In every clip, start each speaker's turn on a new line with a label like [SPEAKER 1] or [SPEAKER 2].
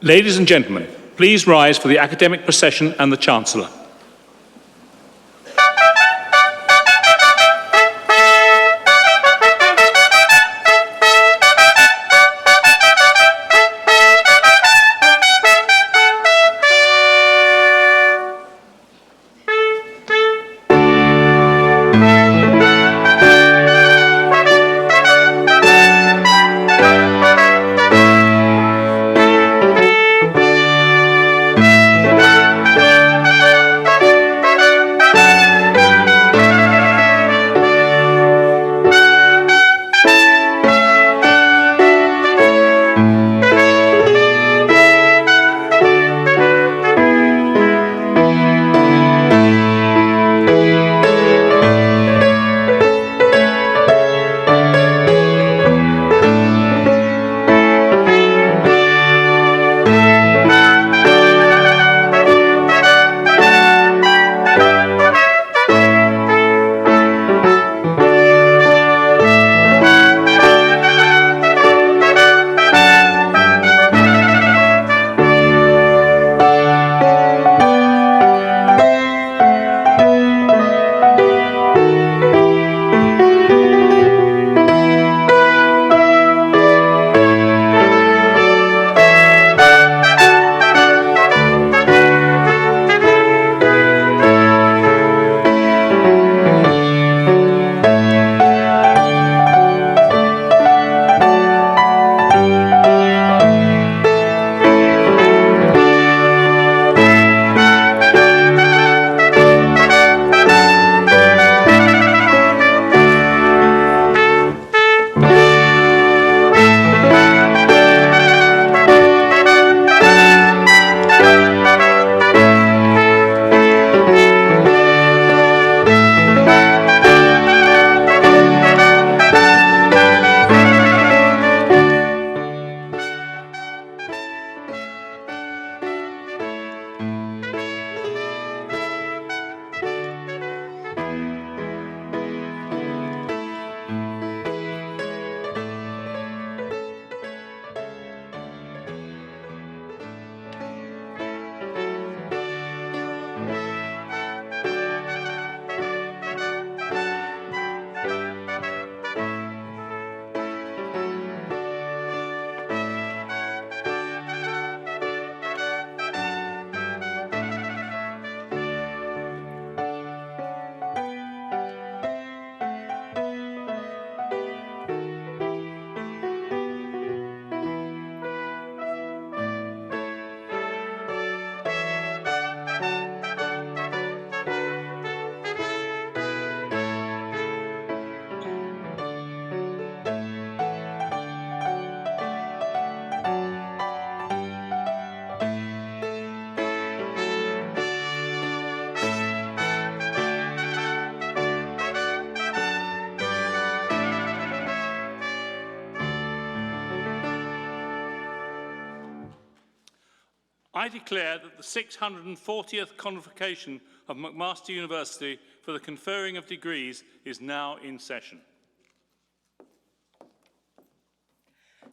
[SPEAKER 1] Ladies and gentlemen, please rise for the academic procession and the Chancellor. I declare that the 640th Convocation of McMaster University for the conferring of degrees is now in session.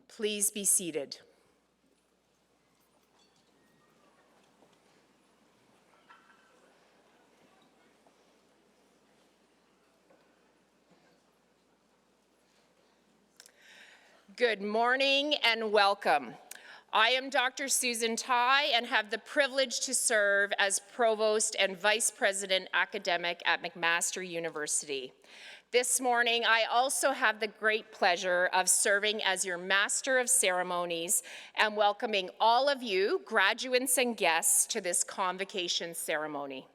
[SPEAKER 2] Please be seated. Good morning and welcome. I am Dr. Susan Tai and have the privilege to serve as Provost and Vice President Academic at McMaster University. This morning, I also have the great pleasure of serving as your Master of Ceremonies and welcoming all of you, graduates and guests, to this convocation ceremony.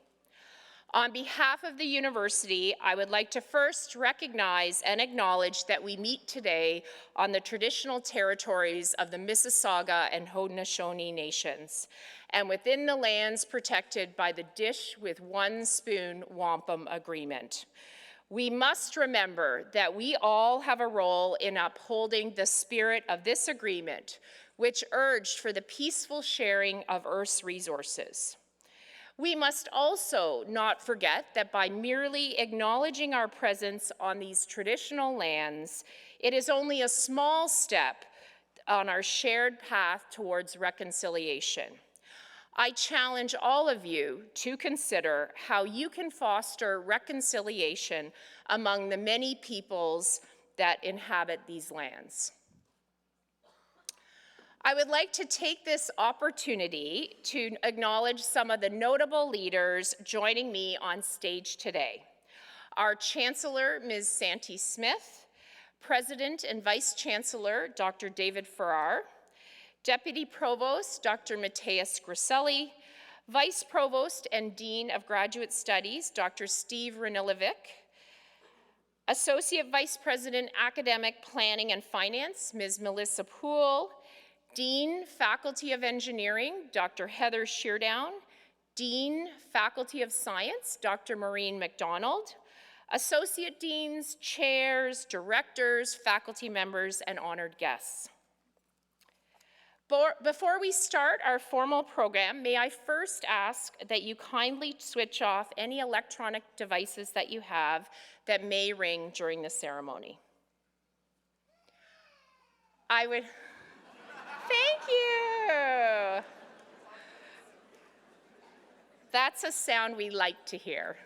[SPEAKER 2] On behalf of the university, I would like to first recognize and acknowledge that we meet today on the traditional territories of the Mississauga and Haudenosaunee nations, and within the lands protected by the Dish with One Spoon Wampum Agreement. We must remember that we all have a role in upholding the spirit of this agreement, which urged for the peaceful sharing of Earth's resources. We must also not forget that by merely acknowledging our presence on these traditional lands, it is only a small step on our shared path towards reconciliation. I challenge all of you to consider how you can foster reconciliation among the many peoples that inhabit these lands. I would like to take this opportunity to acknowledge some of the notable leaders joining me on stage today. Our Chancellor, Ms. Santee Smith, President and Vice Chancellor, Dr. David Farrar, Deputy Provost, Dr. Matthias Griselli, Vice Provost and Dean of Graduate Studies, Dr. Steve Ranilovic, Associate Vice President, Academic Planning and Finance, Ms. Melissa Poole, Dean, Faculty of Engineering, Dr. Heather Sheardown, Dean, Faculty of Science, Dr. Maureen McDonald, Associate Deans, Chairs, Directors, faculty members, and honored guests. Before we start our formal program, may I first ask that you kindly switch off any electronic devices that you have that may ring during the ceremony. Thank you. That's a sound we like to hear.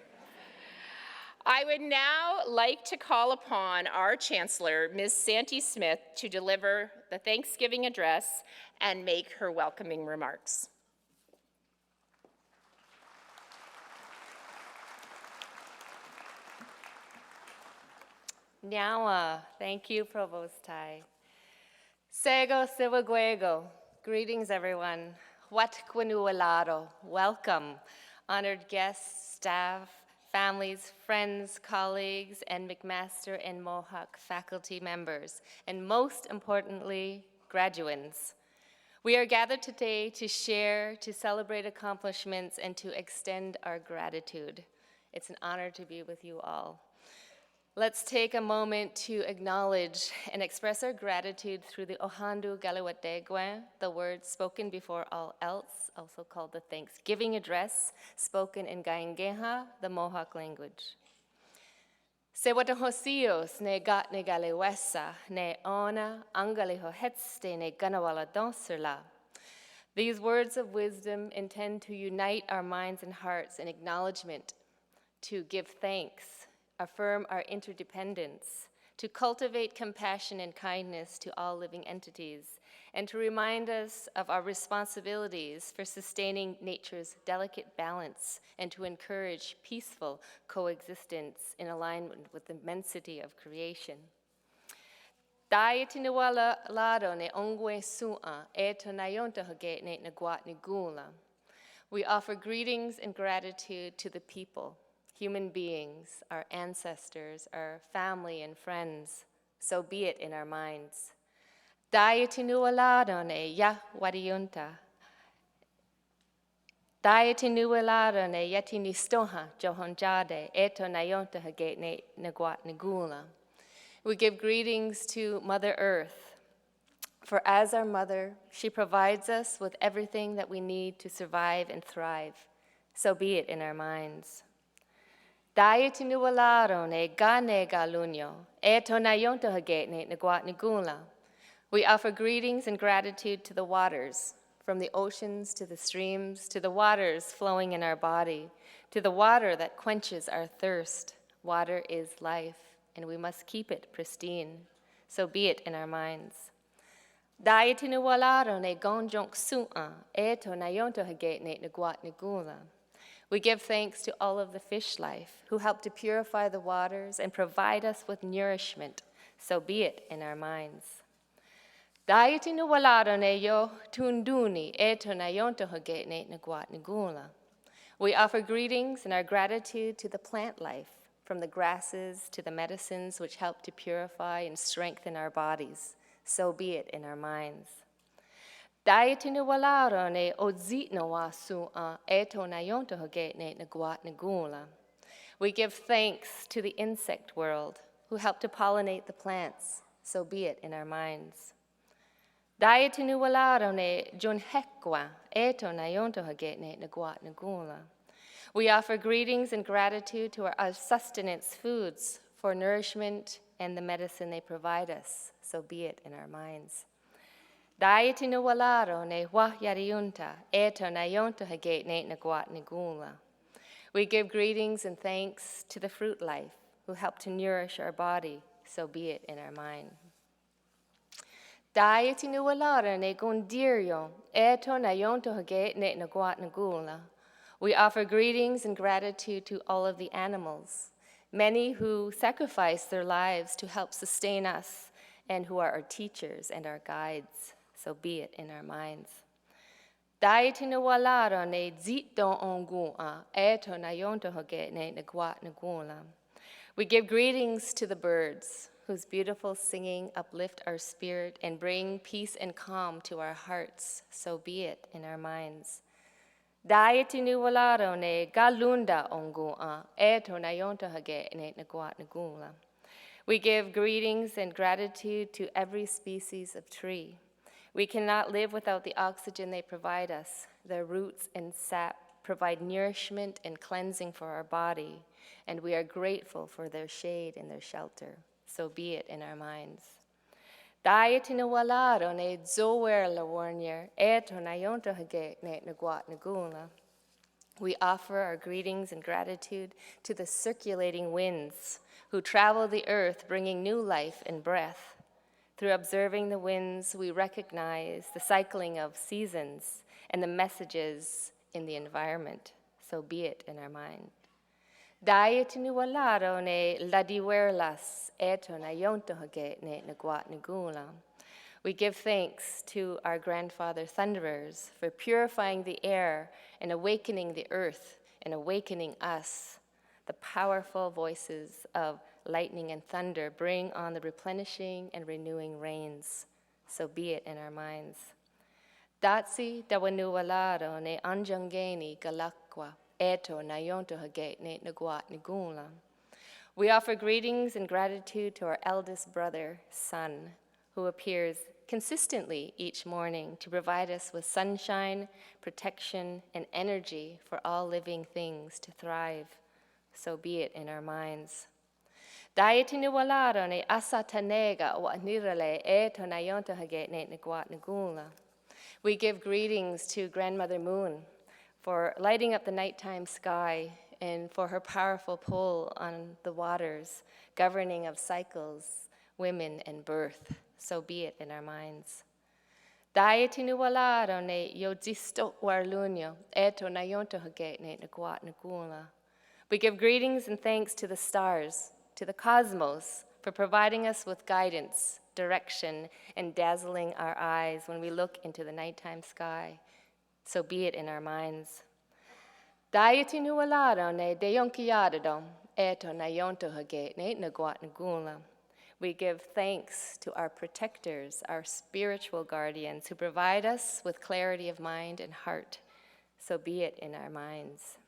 [SPEAKER 2] I would now like to call upon our Chancellor, Ms. Santee Smith, to deliver the Thanksgiving address and make her welcoming remarks.
[SPEAKER 3] Nyawa, thank you, Provost Tai. Sego Siwaguego, greetings everyone. Wat Kwanualado, welcome. Honored guests, staff, families, friends, colleagues, and McMaster and Mohawk faculty members, and most importantly, graduands. We are gathered today to share, to celebrate accomplishments, and to extend our gratitude. It's an honor to be with you all. Let's take a moment to acknowledge and express our gratitude through the Ohandu Galiwategwe, the words spoken before all else, also called the Thanksgiving Address, spoken in Gaingeha, the Mohawk language. Se watahosios ne gat ne galewesa, ne ona angaliho hetste ne ganawala donserla. These words of wisdom intend to unite our minds and hearts in acknowledgement, to give thanks, affirm our interdependence, to cultivate compassion and kindness to all living entities, and to remind us of our responsibilities for sustaining nature's delicate balance and to encourage peaceful coexistence in alignment with the immensity of creation. Dai tinuala lado ne ongwe su'a e to nayonta hage ne naguat nigula. We offer greetings and gratitude to the people, human beings, our ancestors, our family and friends, so be it in our minds. Dietinualadone ya wadiunta. Dietinualadone yetinistoha johonjade eto nayonta hagate ne naguat nagula. We give greetings to Mother Earth, for as our mother, she provides us with everything that we need to survive and thrive, so be it in our minds. Dietinualadone gane galunyo eto nayonta hagate ne naguat nagula. We offer greetings and gratitude to the waters, from the oceans to the streams, to the waters flowing in our body, to the water that quenches our thirst. Water is life, and we must keep it pristine, so be it in our minds. Dietinualaro ne gonjonk su'a, eto nayonto hagate ne naguat nagula. We give thanks to all of the fish life who help to purify the waters and provide us with nourishment, so be it in our minds. Dietinualaro ne yo tunduni, eto nayonto hagate ne naguat nagula. We offer greetings and our gratitude to the plant life, from the grasses to the medicines which help to purify and strengthen our bodies, so be it in our minds. Dietinualaro ne odzitno wasu eto nayonto hagate ne naguat nagula. We give thanks to the insect world who help to pollinate the plants, so be it in our minds. Dietinualaro ne junhekwa eto nayonto hagate ne naguat nagula. We offer greetings and gratitude to our sustenance foods for nourishment and the medicine they provide us, so be it in our minds. Daiti no walaro ne wah yariunta, eto na yonto hagate ne naguat nagula. We give greetings and thanks to the fruit life who help to nourish our body, so be it in our mind. Daiti no walaro ne gundirio, eto na yonto hagate ne naguat nagula. We offer greetings and gratitude to all of the animals, many who sacrifice their lives to help sustain us and who are our teachers and our guides, so be it in our minds. Daiti no walaro ne zito ongua, eto na yonto hoge ne naguat nagula. We give greetings to the birds, whose beautiful singing uplift our spirit and bring peace and calm to our hearts, so be it in our minds. Daiti no walaro ne galunda ongua, eto na yonto hoge ne naguat nagula. We give greetings and gratitude to every species of tree. We cannot live without the oxygen they provide us. Their roots and sap provide nourishment and cleansing for our body, and we are grateful for their shade and their shelter. So be it in our minds. Daiti no walaro ne zower la warnier, eto na yonto hage ne naguat nagula. We offer our greetings and gratitude to the circulating winds who travel the earth bringing new life and breath. Through observing the winds, we recognize the cycling of seasons and the messages in the environment, so be it in our mind. Daiti no walaro ne ladiwerlas eto na yonto hage ne naguat nagula. We give thanks to our grandfather thunderers for purifying the air and awakening the earth and awakening us. The powerful voices of lightning and thunder bring on the replenishing and renewing rains, so be it in our minds. Datsi dawanu walaro ne anjangeni galakwa eto na yonto hage ne naguat nagula. We offer greetings and gratitude to our eldest brother, Sun, who appears consistently each morning to provide us with sunshine, protection, and energy for all living things to thrive. So be it in our minds. Daiti no walaro ne asatanega wa nirale eto na yonto hage ne naguat nagula. We give greetings to Grandmother Moon for lighting up the nighttime sky and for her powerful pull on the waters, governing of cycles, women, and birth. So be it in our minds. Daiti no walaro ne yodzisto warlunyo eto na yonto hage ne naguat nagula. We give greetings and thanks to the stars, to the cosmos, for providing us with guidance, direction, and dazzling our eyes when we look into the nighttime sky. So be it in our minds. Daiti no walaro ne deyonkiadadom eto na yonto hage ne naguat nagula. We give thanks to our protectors, our spiritual guardians, who provide us with clarity of mind and heart. So be it in our minds.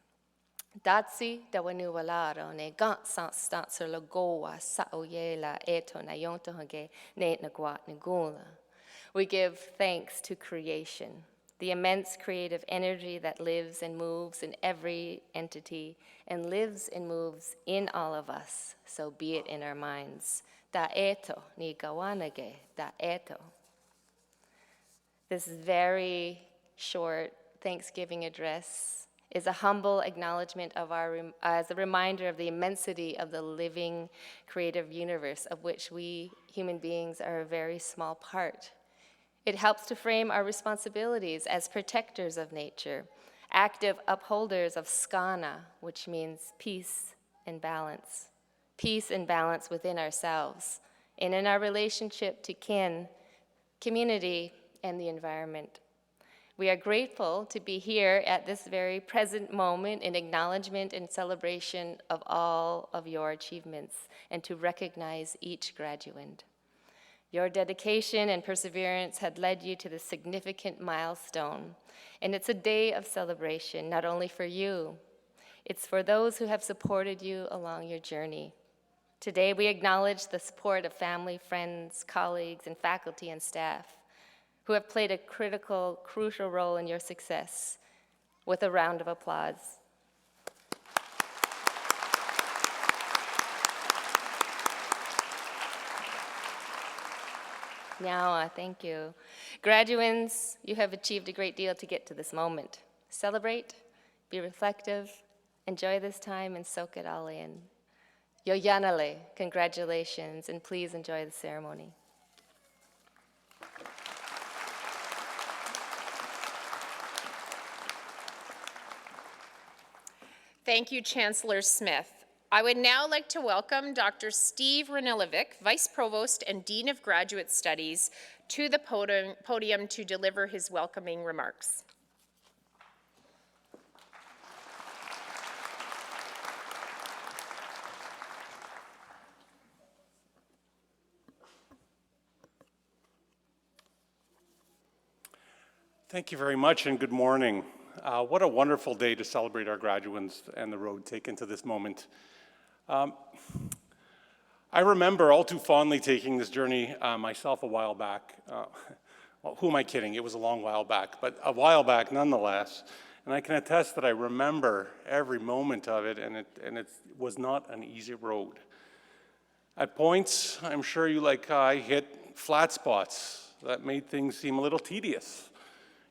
[SPEAKER 3] Datsi dawanu walaro ne gant stancer lagoa saoyela eto na yonto hage ne naguat nagula. We give thanks to creation, the immense creative energy that lives and moves in every entity and lives and moves in all of us. So be it in our minds. Da eto ni gawanage, da eto. This very short Thanksgiving address is a humble acknowledgement of as a reminder of the immensity of the living creative universe of which we human beings are a very small part. It helps to frame our responsibilities as protectors of nature, active upholders of skana, which means peace and balance. Peace and balance within ourselves and in our relationship to kin, community, and the environment. We are grateful to be here at this very present moment in acknowledgement and celebration of all of your achievements and to recognize each graduate. Your dedication and perseverance had led you to this significant milestone, and it's a day of celebration, not only for you, it's for those who have supported you along your journey. Today, we acknowledge the support of family, friends, colleagues, and faculty and staff who have played a crucial role in your success with a round of applause. Nyawa, thank you. Graduands, you have achieved a great deal to get to this moment. Celebrate, be reflective, enjoy this time, and soak it all in. Yoyanale, congratulations, and please enjoy the ceremony.
[SPEAKER 2] Thank you, Chancellor Smith. I would now like to welcome Dr. Steve Ranilovic, Vice Provost and Dean of Graduate Studies, to the podium to deliver his welcoming remarks.
[SPEAKER 4] Thank you very much and good morning. What a wonderful day to celebrate our graduates and the road taken to this moment. I remember all too fondly taking this journey myself a while back. Well, who am I kidding? It was a long while back, but a while back nonetheless. And I can attest that I remember every moment of it, and it was not an easy road. At points, I'm sure you like I hit flat spots that made things seem a little tedious.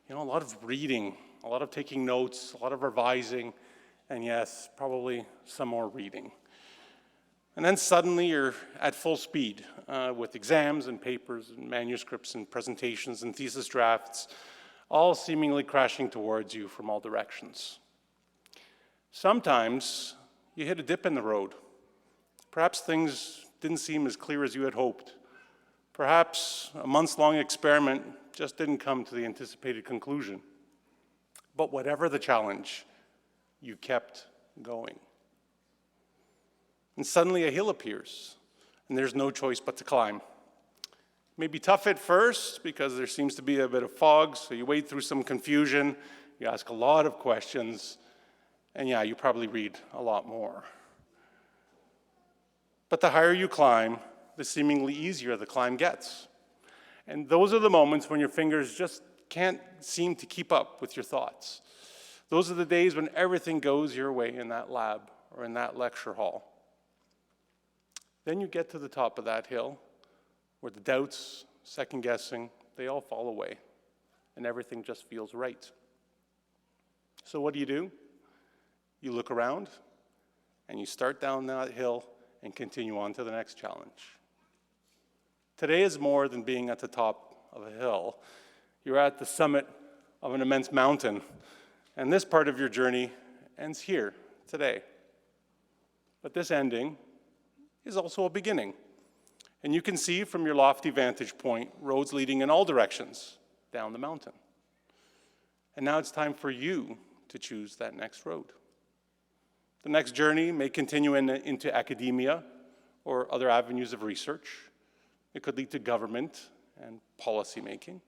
[SPEAKER 4] You know, a lot of reading, a lot of taking notes, a lot of revising, and yes, probably some more reading. And then suddenly you're at full speed with exams and papers and manuscripts and presentations and thesis drafts, all seemingly crashing towards you from all directions. Sometimes you hit a dip in the road. Perhaps things didn't seem as clear as you had hoped. Perhaps a months-long experiment just didn't come to the anticipated conclusion. But whatever the challenge, you kept going. And suddenly a hill appears, and there's no choice but to climb. It may be tough at first because there seems to be a bit of fog, so you wade through some confusion, you ask a lot of questions, and yeah, you probably read a lot more. But the higher you climb, the seemingly easier the climb gets. And those are the moments when your fingers just can't seem to keep up with your thoughts. Those are the days when everything goes your way in that lab or in that lecture hall. Then you get to the top of that hill where the doubts, second guessing, they all fall away and everything just feels right. So what do? You look around and you start down that hill and continue on to the next challenge. Today is more than being at the top of a hill. You're at the summit of an immense mountain, and this part of your journey ends here today. But this ending is also a beginning. And you can see from your lofty vantage point roads leading in all directions down the mountain. And now it's time for you to choose that next road. The next journey may continue into academia or other avenues of research. It could lead to government and policy making.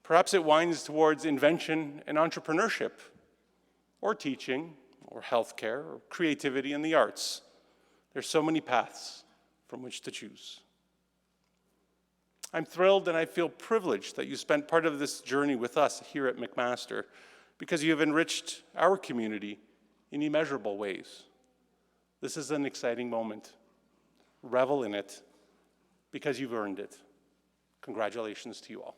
[SPEAKER 4] Perhaps it winds towards invention and entrepreneurship, or teaching, or healthcare, or creativity and the arts. There's so many paths from which to choose. I'm thrilled and I feel privileged that you spent part of this journey with us here at McMaster because you have enriched our community in immeasurable ways. This is an exciting moment. Revel in it because you've earned it. Congratulations to you all.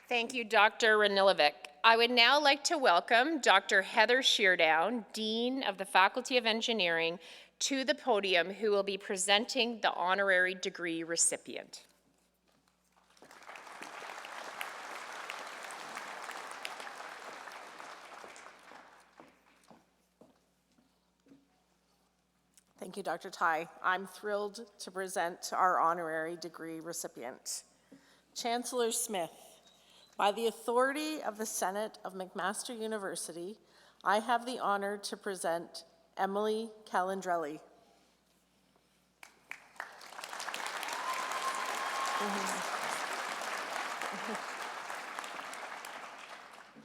[SPEAKER 2] Thank you, Dr. Ranilovic. I would now like to welcome Dr. Heather Sheardown, Dean of the Faculty of Engineering, to the podium, who will be presenting the honorary degree recipient.
[SPEAKER 5] Thank you, Dr. Tai. I'm thrilled to present our honorary degree recipient. Chancellor Smith, by the authority of the Senate of McMaster University, I have the honor to present Emily Calandrelli.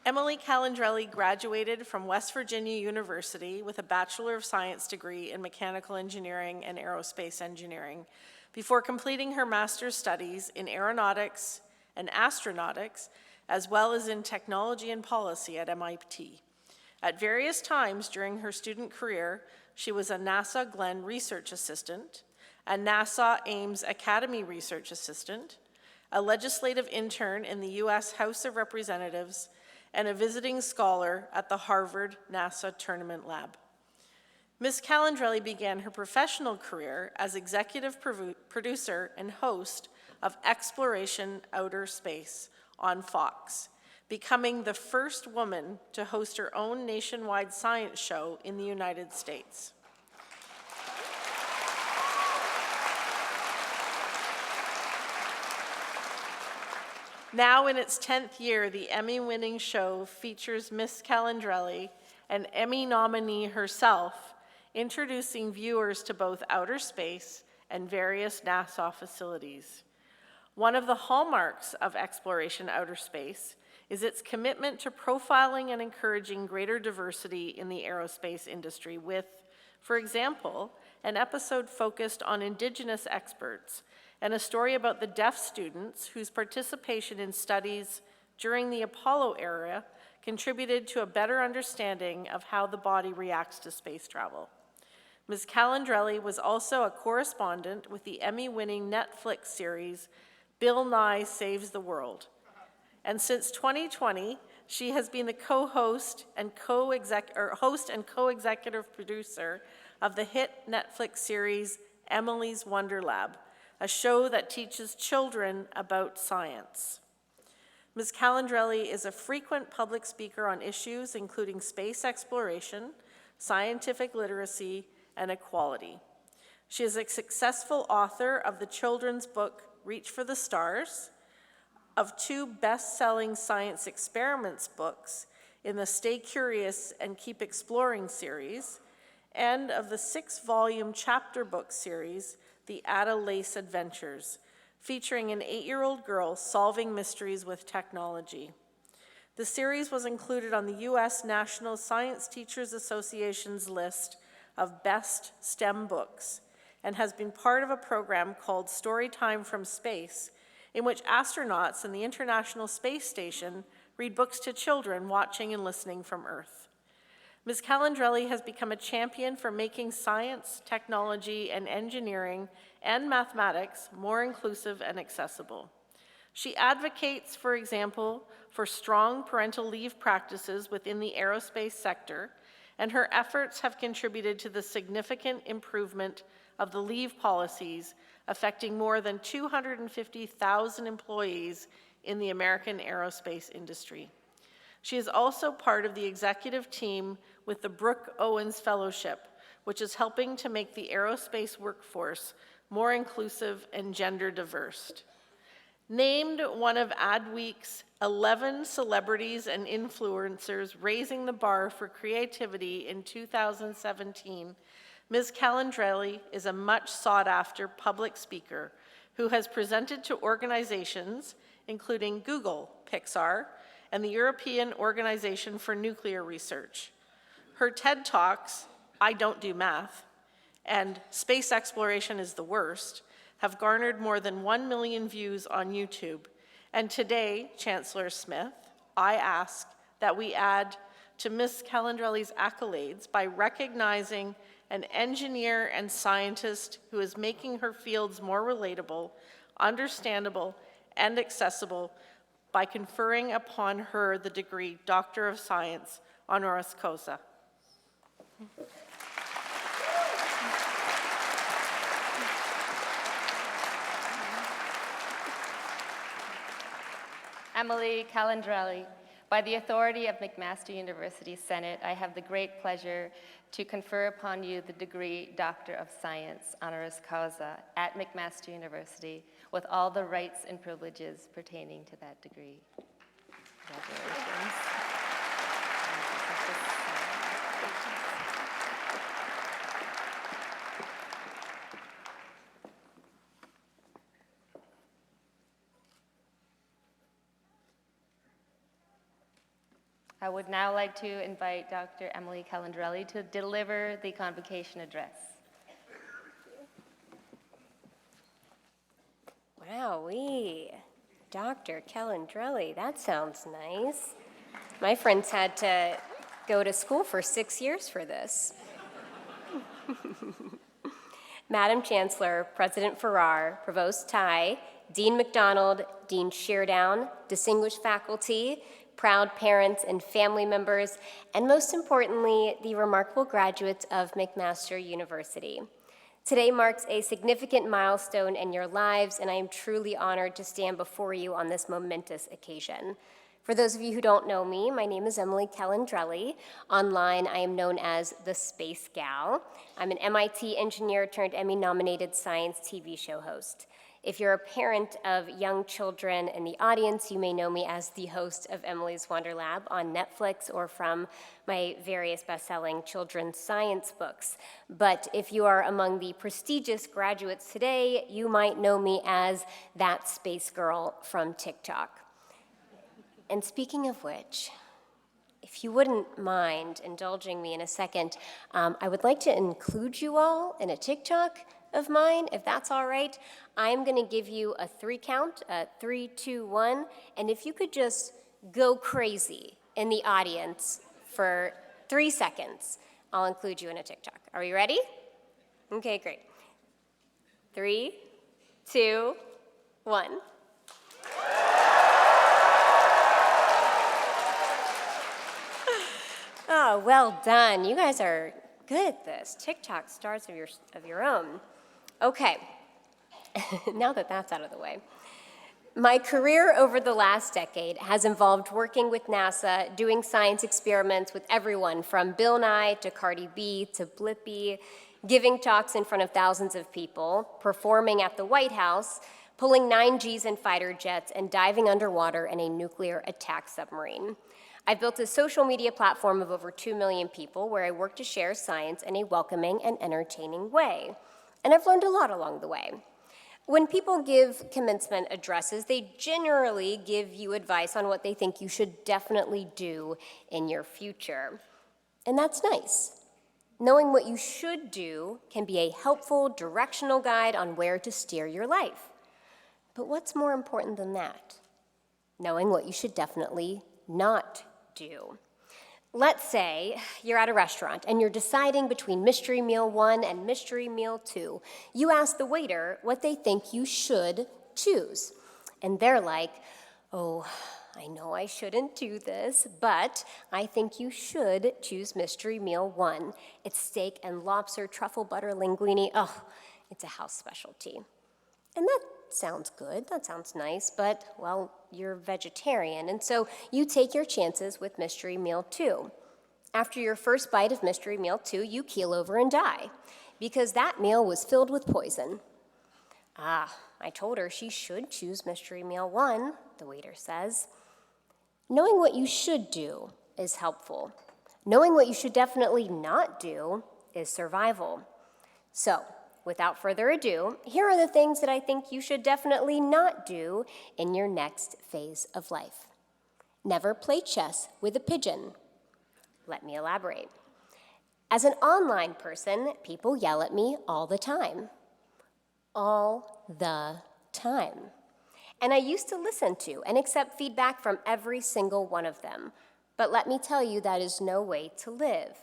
[SPEAKER 5] Emily Calandrelli graduated from West Virginia University with a Bachelor of Science degree in Mechanical Engineering and Aerospace Engineering before completing her master's studies in aeronautics and astronautics, as well as in technology and policy at MIT. At various times during her student career, she was a NASA Glenn Research Assistant, a NASA Ames Academy Research Assistant, a legislative intern in the U.S. House of Representatives, and a visiting scholar at the Harvard NASA Tournament Lab. Ms. Calandrelli began her professional career as executive producer and host of Exploration Outer Space on Fox, becoming the first woman to host her own nationwide science show in the United States. Now in its 10th year, the Emmy-winning show features Miss Calandrelli, an Emmy nominee herself, introducing viewers to both outer space and various NASA facilities. One of the hallmarks of Exploration Outer Space is its commitment to profiling and encouraging greater diversity in the aerospace industry with, for example, an episode focused on Indigenous experts and a story about the deaf students whose participation in studies during the Apollo era contributed to a better understanding of how the body reacts to space travel. Ms. Calandrelli was also a correspondent with the Emmy-winning Netflix series Bill Nye Saves the World. And since 2020, she has been the co-host and co-executive producer of the hit Netflix series Emily's Wonder Lab, a show that teaches children about science. Ms. Calandrelli is a frequent public speaker on issues including space exploration, scientific literacy, and equality. She is a successful author of the children's book Reach for the Stars, of 2 best-selling science experiments books in the Stay Curious and Keep Exploring series, and of the 6-volume chapter book series, The Ada Lace Adventures, featuring an 8-year-old girl solving mysteries with technology. The series was included on the U.S. National Science Teachers Association's list of best STEM books and has been part of a program called Storytime from Space, in which astronauts in the International Space Station read books to children watching and listening from Earth. Ms. Calandrelli has become a champion for making science, technology, and engineering and mathematics more inclusive and accessible. She advocates, for example, for strong parental leave practices within the aerospace sector, and her efforts have contributed to the significant improvement of the leave policies affecting more than 250,000 employees in the American aerospace industry. She is also part of the executive team with the Brooke Owens Fellowship, which is helping to make the aerospace workforce more inclusive and gender diverse. Named one of Adweek's 11 celebrities and influencers raising the bar for creativity in 2017, Ms. Calandrelli is a much sought-after public speaker who has presented to organizations including Google, Pixar, and the European Organization for Nuclear Research. Her TED Talks, I Don't Do Math, and Space Exploration is the Worst, have garnered more than 1 million views on YouTube. And today, Chancellor Smith, I ask that we add to Ms. Calandrelli's accolades by recognizing an engineer and scientist who is making her fields more relatable, understandable, and accessible by conferring upon her the degree Doctor of Science honoris causa.
[SPEAKER 3] Emily Calandrelli, by the authority of McMaster University Senate, I have the great pleasure to confer upon you the degree Doctor of Science honoris causa at McMaster University with all the rights and privileges pertaining to that degree. Congratulations. I would now like to invite Dr. Emily Calandrelli to deliver the convocation address.
[SPEAKER 6] Wowee, Dr. Calandrelli, that sounds nice. My friends had to go to school for 6 years for this. Madam Chancellor, President Farrar, Provost Tai, Dean McDonald, Dean Sheardown, distinguished faculty, proud parents and family members, and most importantly, the remarkable graduates of McMaster University. Today marks a significant milestone in your lives, and I am truly honored to stand before you on this momentous occasion. For those of you who don't know me, my name is Emily Calendrelli. Online, I am known as the Space Gal. I'm an MIT engineer turned Emmy-nominated science TV show host. If you're a parent of young children in the audience, you may know me as the host of Emily's Wonder Lab on Netflix or from my various best-selling children's science books. But if you are among the prestigious graduates today, you might know me as that space girl from TikTok. And speaking of which, if you wouldn't mind indulging me in a second, I would like to include you all in a TikTok of mine, if that's all right. I'm gonna give you a 3 count, 3, 2, 1, and if you could just go crazy in the audience for 3 seconds, I'll include you in a TikTok. Are we ready? Okay, great. 3, 2, 1. Oh, well done. You guys are good at this. TikTok stars of your own. Okay, now that that's out of the way. My career over the last decade has involved working with NASA, doing science experiments with everyone from Bill Nye to Cardi B to Blippi, giving talks in front of thousands of people, performing at the White House, pulling 9Gs in fighter jets, and diving underwater in a nuclear attack submarine. I've built a social media platform of over 2 million people where I work to share science in a welcoming and entertaining way. And I've learned a lot along the way. When people give commencement addresses, they generally give you advice on what they think you should definitely do in your future. And that's nice. Knowing what you should do can be a helpful, directional guide on where to steer your life. But what's more important than that? Knowing what you should definitely not do. Let's say you're at a restaurant and you're deciding between Mystery Meal 1 and Mystery Meal 2. You ask the waiter what they think you should choose. And they're like, oh, I know I shouldn't do this, but I think you should choose Mystery Meal 1. It's steak and lobster, truffle butter linguine. Oh, it's a house specialty. And that sounds good, that sounds nice, but, well, you're vegetarian, and so you take your chances with Mystery Meal 2. After your first bite of Mystery Meal 2, you keel over and die, because that meal was filled with poison. Ah, I told her she should choose Mystery Meal 1, the waiter says. Knowing what you should do is helpful. Knowing what you should definitely not do is survival. So, without further ado, here are the things that I think you should definitely not do in your next phase of life. Never play chess with a pigeon. Let me elaborate. As an online person, people yell at me all the time. All the time. And I used to listen to and accept feedback from every single one of them. But let me tell you, that is no way to live.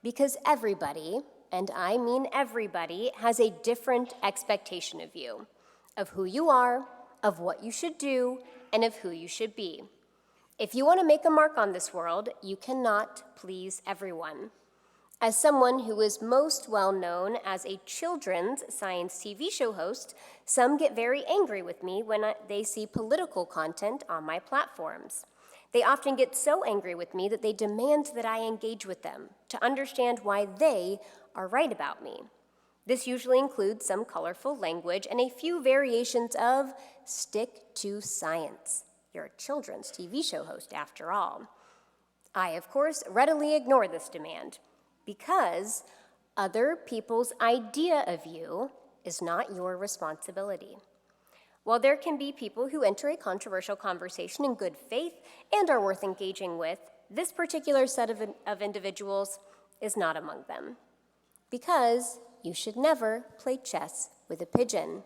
[SPEAKER 6] Because everybody, and I mean everybody, has a different expectation of you, of who you are, of what you should do, and of who you should be. If you want to make a mark on this world, you cannot please everyone. As someone who is most well known as a children's science TV show host, some get very angry with me when they see political content on my platforms. They often get so angry with me that they demand that I engage with them to understand why they are right about me. This usually includes some colorful language and a few variations of stick to science. You're a children's TV show host, after all. I, of course, readily ignore this demand because other people's idea of you is not your responsibility. While there can be people who enter a controversial conversation in good faith and are worth engaging with, this particular set of individuals is not among them. Because you should never play chess with a pigeon.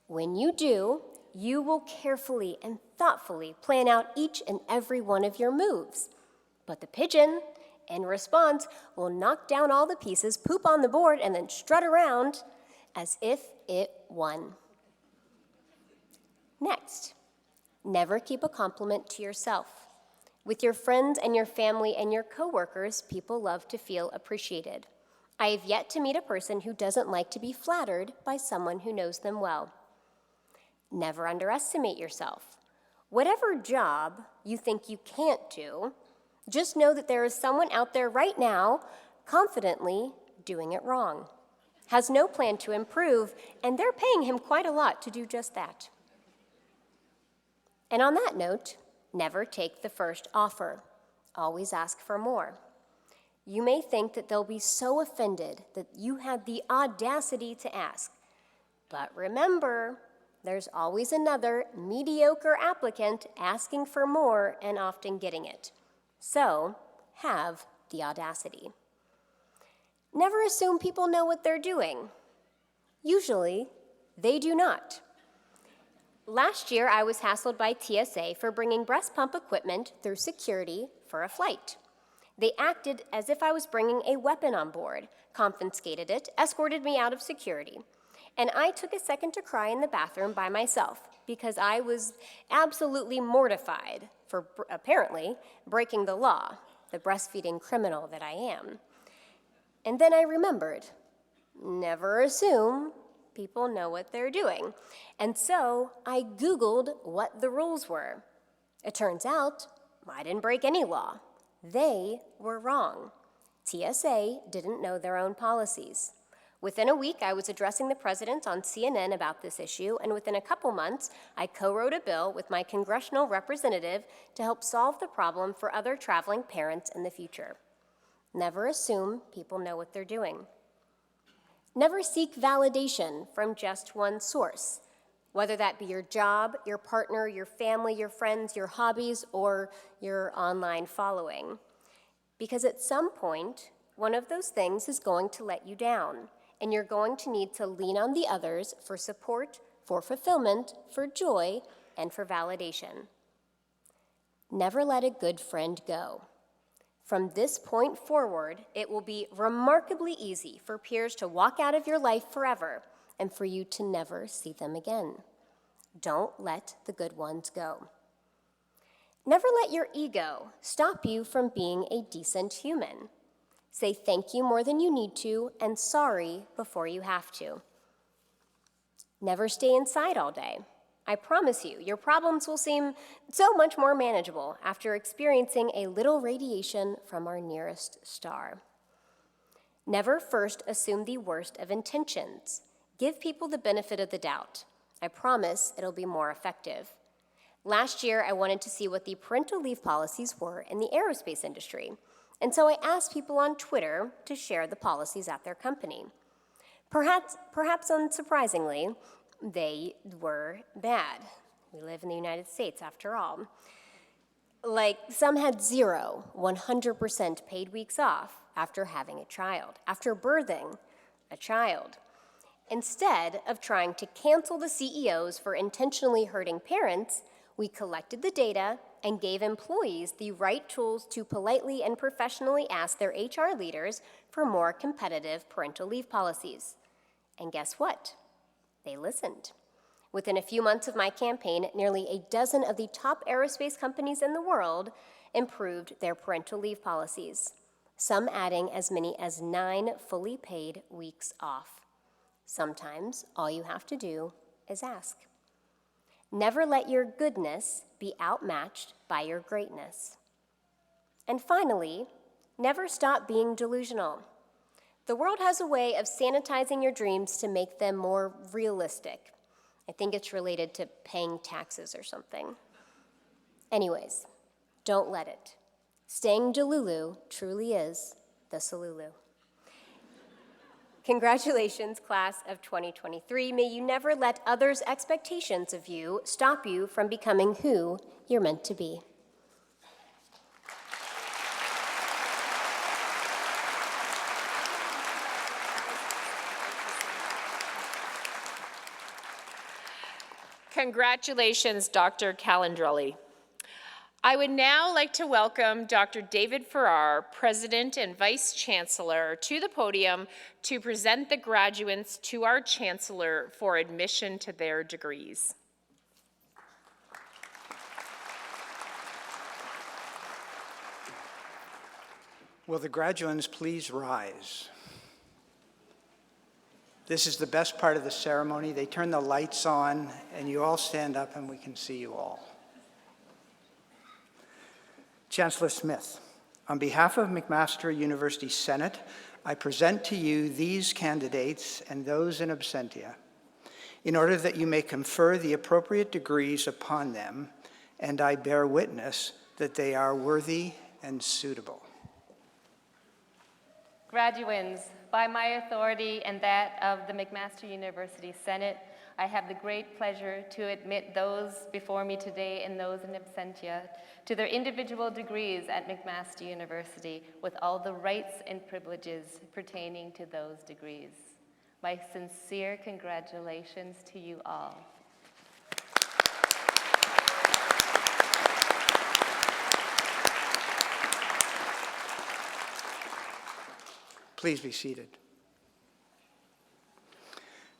[SPEAKER 6] When you do, you will carefully and thoughtfully plan out each and every one of your moves. But the pigeon In response, will knock down all the pieces, poop on the board, and then strut around as if it won. Next, never keep a compliment to yourself. With your friends and your family and your coworkers, people love to feel appreciated. I have yet to meet a person who doesn't like to be flattered by someone who knows them well. Never underestimate yourself. Whatever job you think you can't do, just know that there is someone out there right now confidently doing it wrong, has no plan to improve, and they're paying him quite a lot to do just that. And on that note, never take the first offer. Always ask for more. You may think that they'll be so offended that you had the audacity to ask. But remember, there's always another mediocre applicant asking for more and often getting it. So, have the audacity. Never assume people know what they're doing. Usually, they do not. Last year, I was hassled by TSA for bringing breast pump equipment through security for a flight. They acted as if I was bringing a weapon on board, confiscated it, escorted me out of security, and I took a second to cry in the bathroom by myself because I was absolutely mortified for apparently breaking the law, the breastfeeding criminal that I am. And then I remembered, never assume people know what they're doing. And so I Googled what the rules were. It turns out I didn't break any law. They were wrong. TSA didn't know their own policies. Within a week, I was addressing the president on CNN about this issue, and within a couple months, I co-wrote a bill with my congressional representative to help solve the problem for other traveling parents in the future. Never assume people know what they're doing. Never seek validation from just one source, whether that be your job, your partner, your family, your friends, your hobbies, or your online following. Because at some point, one of those things is going to let you down, and you're going to need to lean on the others for support, for fulfillment, for joy, and for validation. Never let a good friend go. From this point forward, it will be remarkably easy for peers to walk out of your life forever and for you to never see them again. Don't let the good ones go. Never let your ego stop you from being a decent human. Say thank you more than you need to and sorry before you have to. Never stay inside all day. I promise you, your problems will seem so much more manageable after experiencing a little radiation from our nearest star. Never first assume the worst of intentions. Give people the benefit of the doubt. I promise it'll be more effective. Last year, I wanted to see what the parental leave policies were in the aerospace industry, and so I asked people on Twitter to share the policies at their company. Perhaps unsurprisingly, they were bad. We live in the United States, after all. Like, some had 100% paid weeks off after having a child, after birthing a child. Instead of trying to cancel the CEOs for intentionally hurting parents, we collected the data and gave employees the right tools to politely and professionally ask their HR leaders for more competitive parental leave policies. And guess what? They listened. Within a few months of my campaign, nearly a dozen of the top aerospace companies in the world improved their parental leave policies, some adding as many as 9 fully paid weeks off. Sometimes all you have to do is ask. Never let your goodness be outmatched by your greatness. And finally, never stop being delusional. The world has a way of sanitizing your dreams to make them more realistic. I think it's related to paying taxes or something. Anyways, don't let it. Staying Delulu truly is the Salulu. Congratulations, class of 2023. May you never let others' expectations of you stop you from becoming who you're meant to be.
[SPEAKER 2] Congratulations, Dr. Calandrelli. I would now like to welcome Dr. David Farrar, President and Vice Chancellor, to the podium to present the graduates to our Chancellor for admission to their degrees.
[SPEAKER 7] Will the graduands please rise? This is the best part of the ceremony. They turn the lights on and you all stand up and we can see you all. Chancellor Smith, on behalf of McMaster University Senate, I present to you these candidates and those in absentia in order that you may confer the appropriate degrees upon them, and I bear witness that they are worthy and suitable.
[SPEAKER 3] Graduands, by my authority and that of the McMaster University Senate, I have the great pleasure to admit those before me today and those in absentia to their individual degrees at McMaster University with all the rights and privileges pertaining to those degrees. My sincere congratulations to you all.
[SPEAKER 7] Please be seated.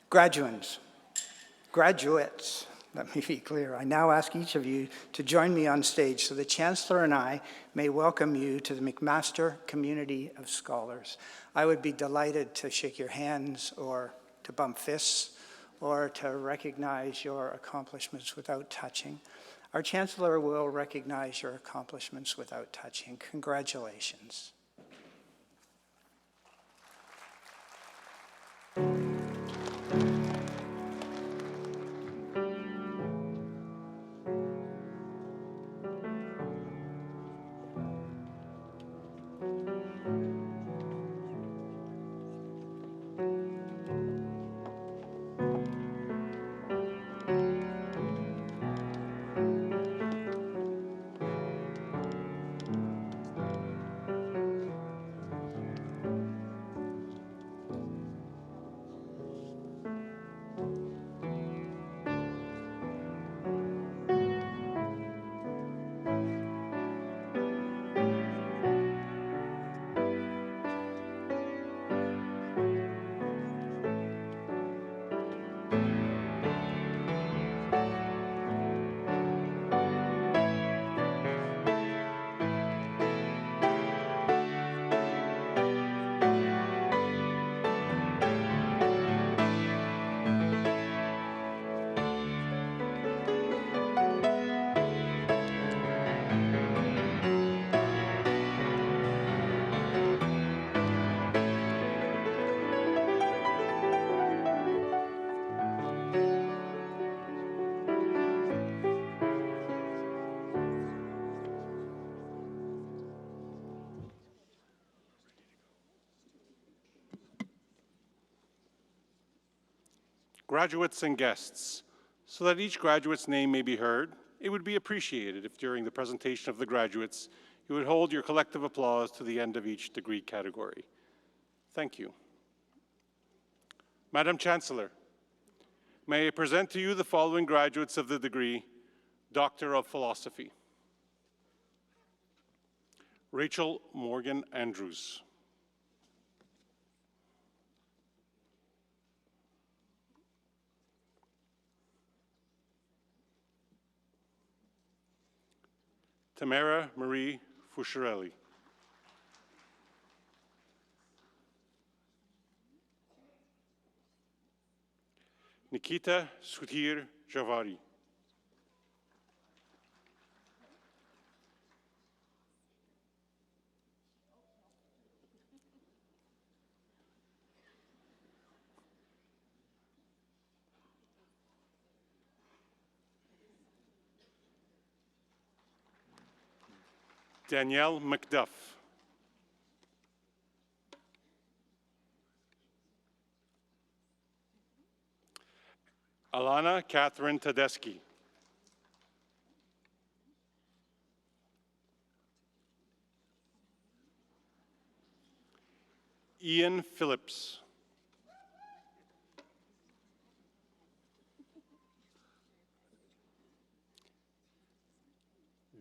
[SPEAKER 7] Graduates, let me be clear. I now ask each of you to join me on stage so the Chancellor and I may welcome you to the McMaster Community of Scholars. I would be delighted to shake your hands or to bump fists or to recognize your accomplishments without touching. Our Chancellor will recognize your accomplishments without touching. Congratulations.
[SPEAKER 4] Graduates and guests, so that each graduate's name may be heard, it would be appreciated if during the presentation of the graduates, you would hold your collective applause to the end of each degree category. Thank you. Madam Chancellor, may I present to you the following graduates of the degree Doctor of Philosophy. Rachel Morgan Andrews. Tamara Marie Fusciarelli. Nikita Sudhir Javari. Danielle McDuff. Alana Catherine Tedeschi. Ian Phillips.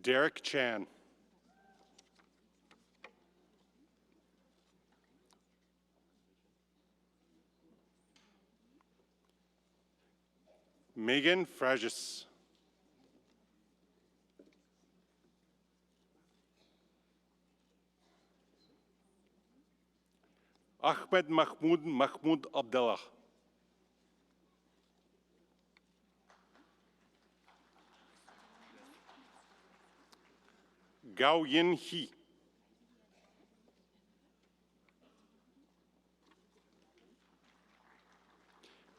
[SPEAKER 4] Derek Chan. Megan Fragis. Ahmed Mahmoud Abdallah. Gao Yin He.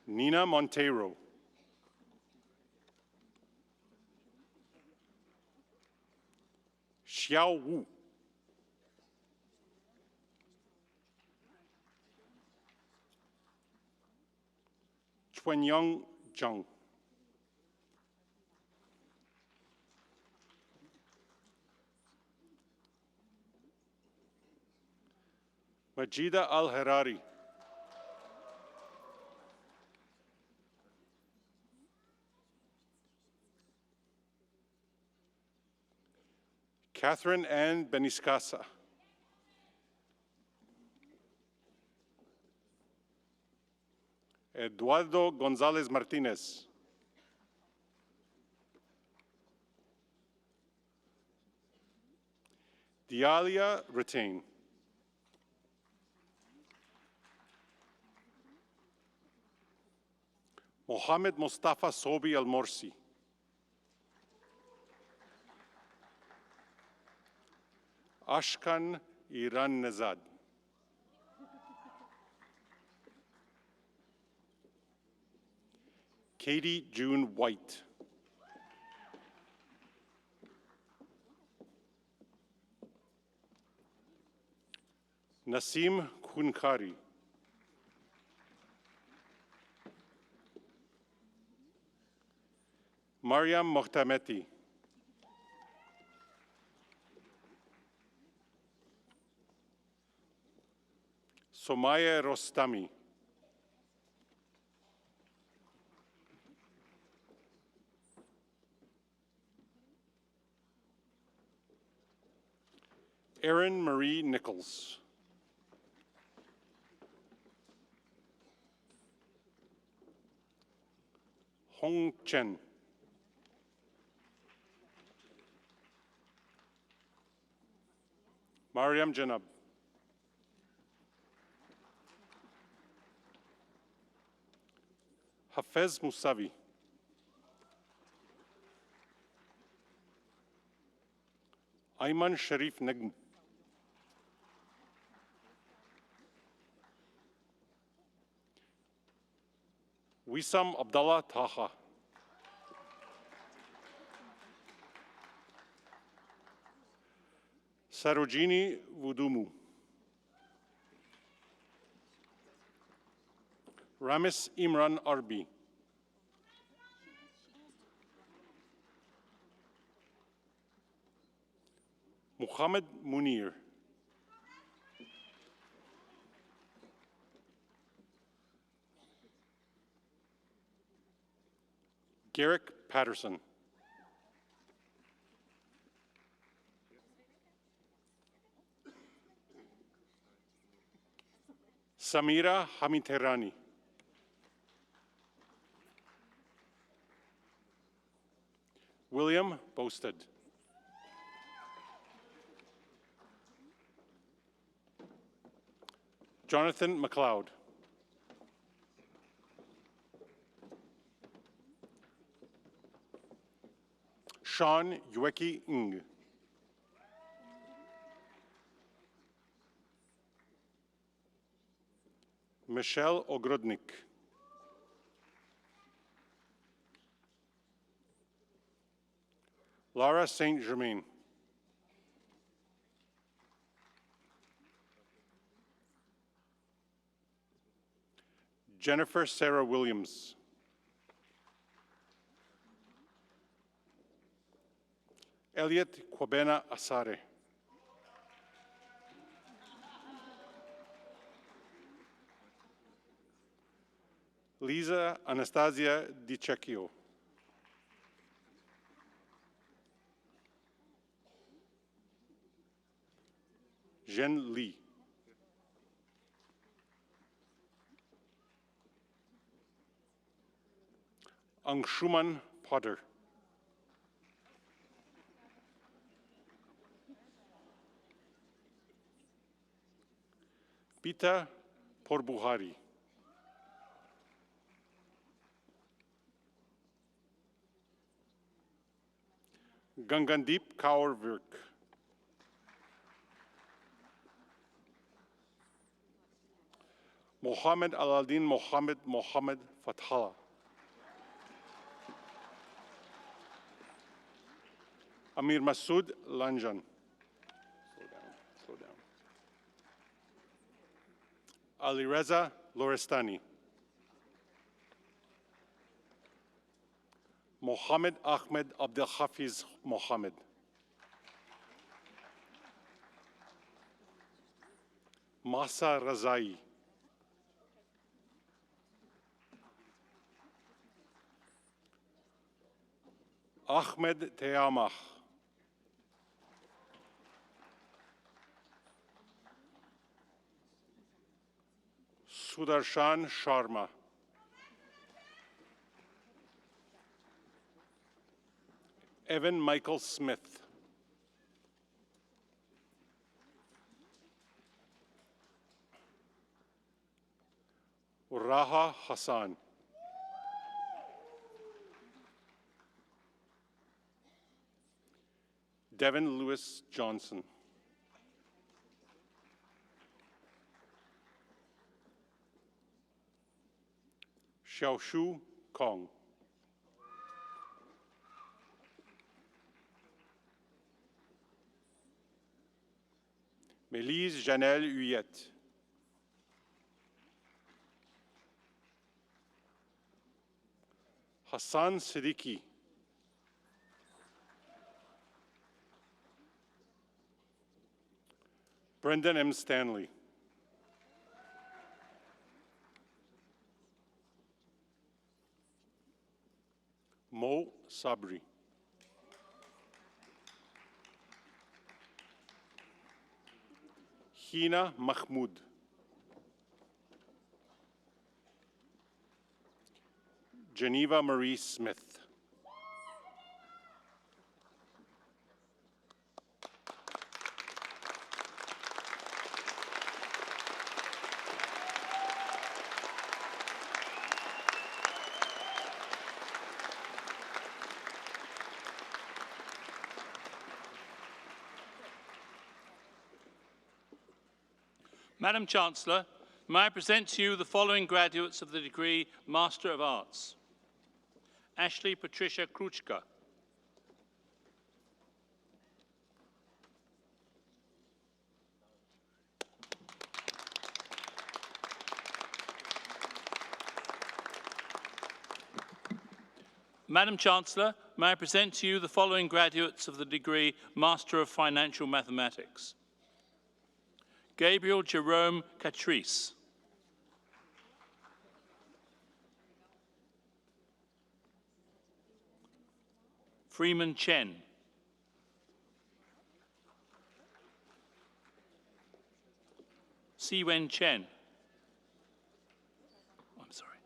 [SPEAKER 4] Nina Monteiro. Xiao Wu. Chuanyang Zhang. Majida Al-Harari. Catherine Ann Beniscasa. Eduardo Gonzalez Martinez. Dialia Retain. Mohammed Mustafa Sobi Al-Morsi. Ashkan Iran Nezad. Katie June White. Nasim Khunkari. Mariam Mohtameti. Somaya Rostami. Erin Marie Nichols. Hong Chen. Mariam Janab. Hafez Musavi. Ayman Sharif Nagm. Wissam Abdallah Taha. Sarojini Wudumu. Ramis Imran Arbi. Muhammad Munir. Garrick Patterson. Samira Hamiterani. William Boasted. Jonathan McLeod. Sean Yueki Ng. Michelle Ogrodnik. Lara Saint Germain. Jennifer Sarah Williams. Elliot Kwabena Asare. Lisa Anastasia DiCecchio. Zhen Li. Angshuman Potter. Pita Porbuhari. Gangandeep Kaur Virk. Mohammed Aladin Mohammed Fathala. Amir Masood Lanjan. Slow down. Ali Reza Lorestani. Mohammed Ahmed Abdel Hafiz Mohammed. Masa Razai. Ahmed Teamah. Sudarshan Sharma. Evan Michael Smith. Raha Hassan. Devin Lewis Johnson. Xiaoshu Kong. Melise Janelle Huyette. Hassan Siddiqui. Brendan M. Stanley. Mo Sabri. Hina Mahmoud. Geneva Marie Smith.
[SPEAKER 1] Madam Chancellor, may I present to you the following graduates of the degree Master of Arts. Ashley Patricia Kruchka. Madam Chancellor, may I present to you the following graduates of the degree Master of Financial Mathematics. Gabriel Jerome Catrice. Freeman Chen. Siwen Chen. I'm sorry.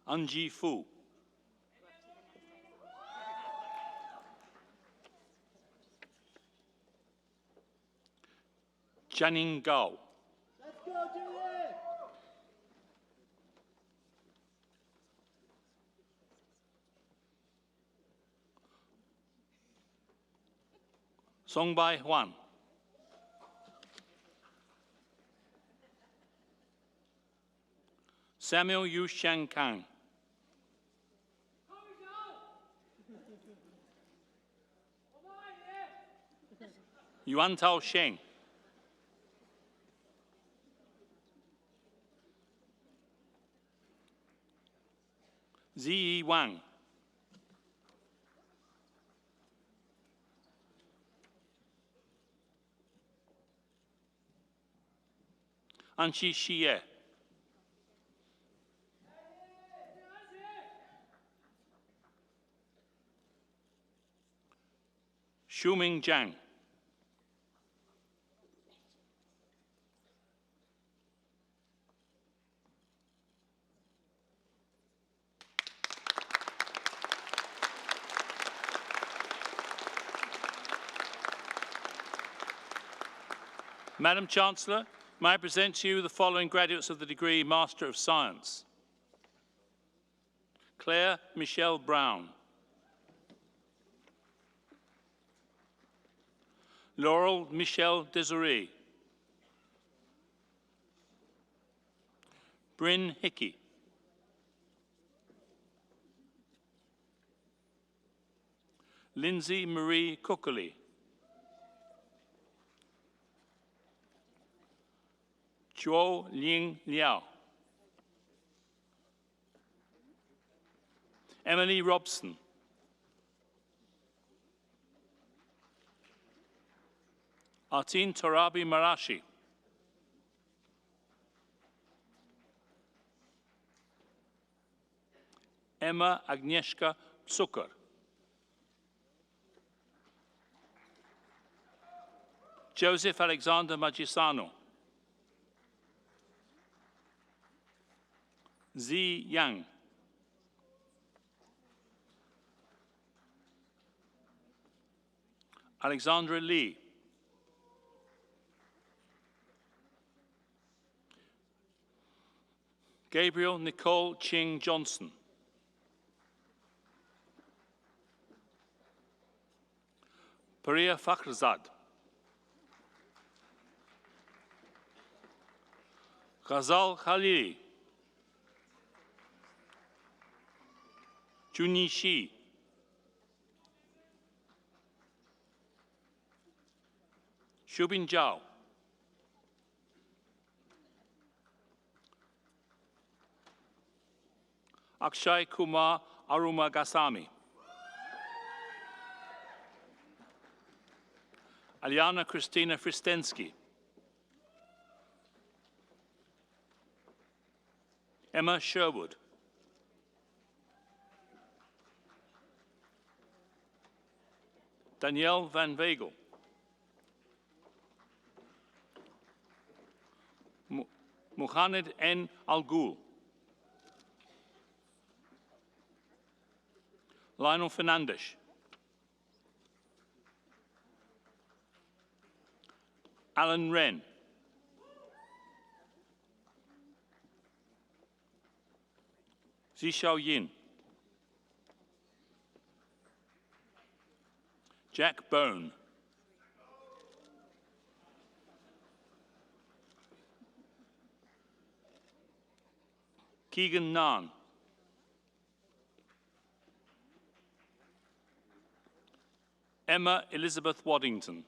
[SPEAKER 1] Anji Fu. Jianing Gao. Songbai Huan. Samuel Yu Xiang Kang. Yuan Tao Sheng. Ziyi Wang. Anshi Xie. Shuming Jiang. Madam Chancellor, may I present to you the following graduates of the degree Master of Science. Claire Michelle Brown. Laurel Michelle Desiree. Bryn Hickey. Lindsay Marie Cookerley. Zhuo Ling Liao. Emily Robson. Artin Torabi Marashi. Emma Agnieszka Zucker. Joseph Alexander Magisano. Zi Yang. Alexandra Lee. Gabriel Nicole Ching Johnson. Paria Fakhrzad. Ghazal Khalili. Junyi Shi. Shubin Zhao. Akshay Kumar Aruma Gasami. Aliana Christina Fristensky. Emma Sherwood. Danielle Van Vegel. Muhammad N. Al-Ghul. Lionel Fernandes. Alan Wren. Zishao Yin. Jack Bone. Keegan Nahn. Emma Elizabeth Waddington.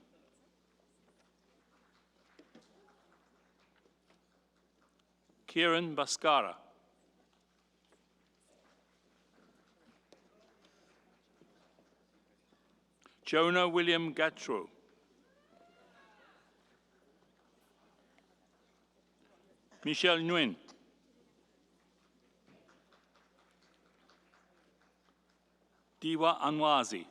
[SPEAKER 1] Kieran Baskara. Jonah William Gattro. Michelle Nguyen. Diwa Anwazi.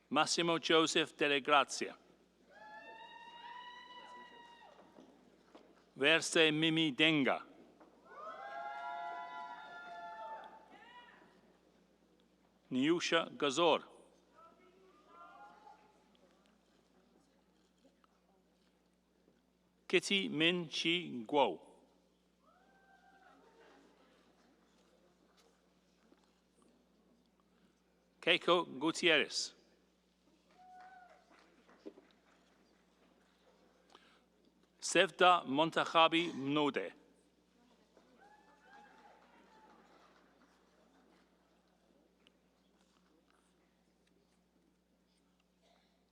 [SPEAKER 1] Massimo Joseph Delle Grazia. Verse Mimi Denga. Niusha Gazor. Kitty Min Chi Guo. Keiko Gutierrez. Sevda Montajabi Mnode.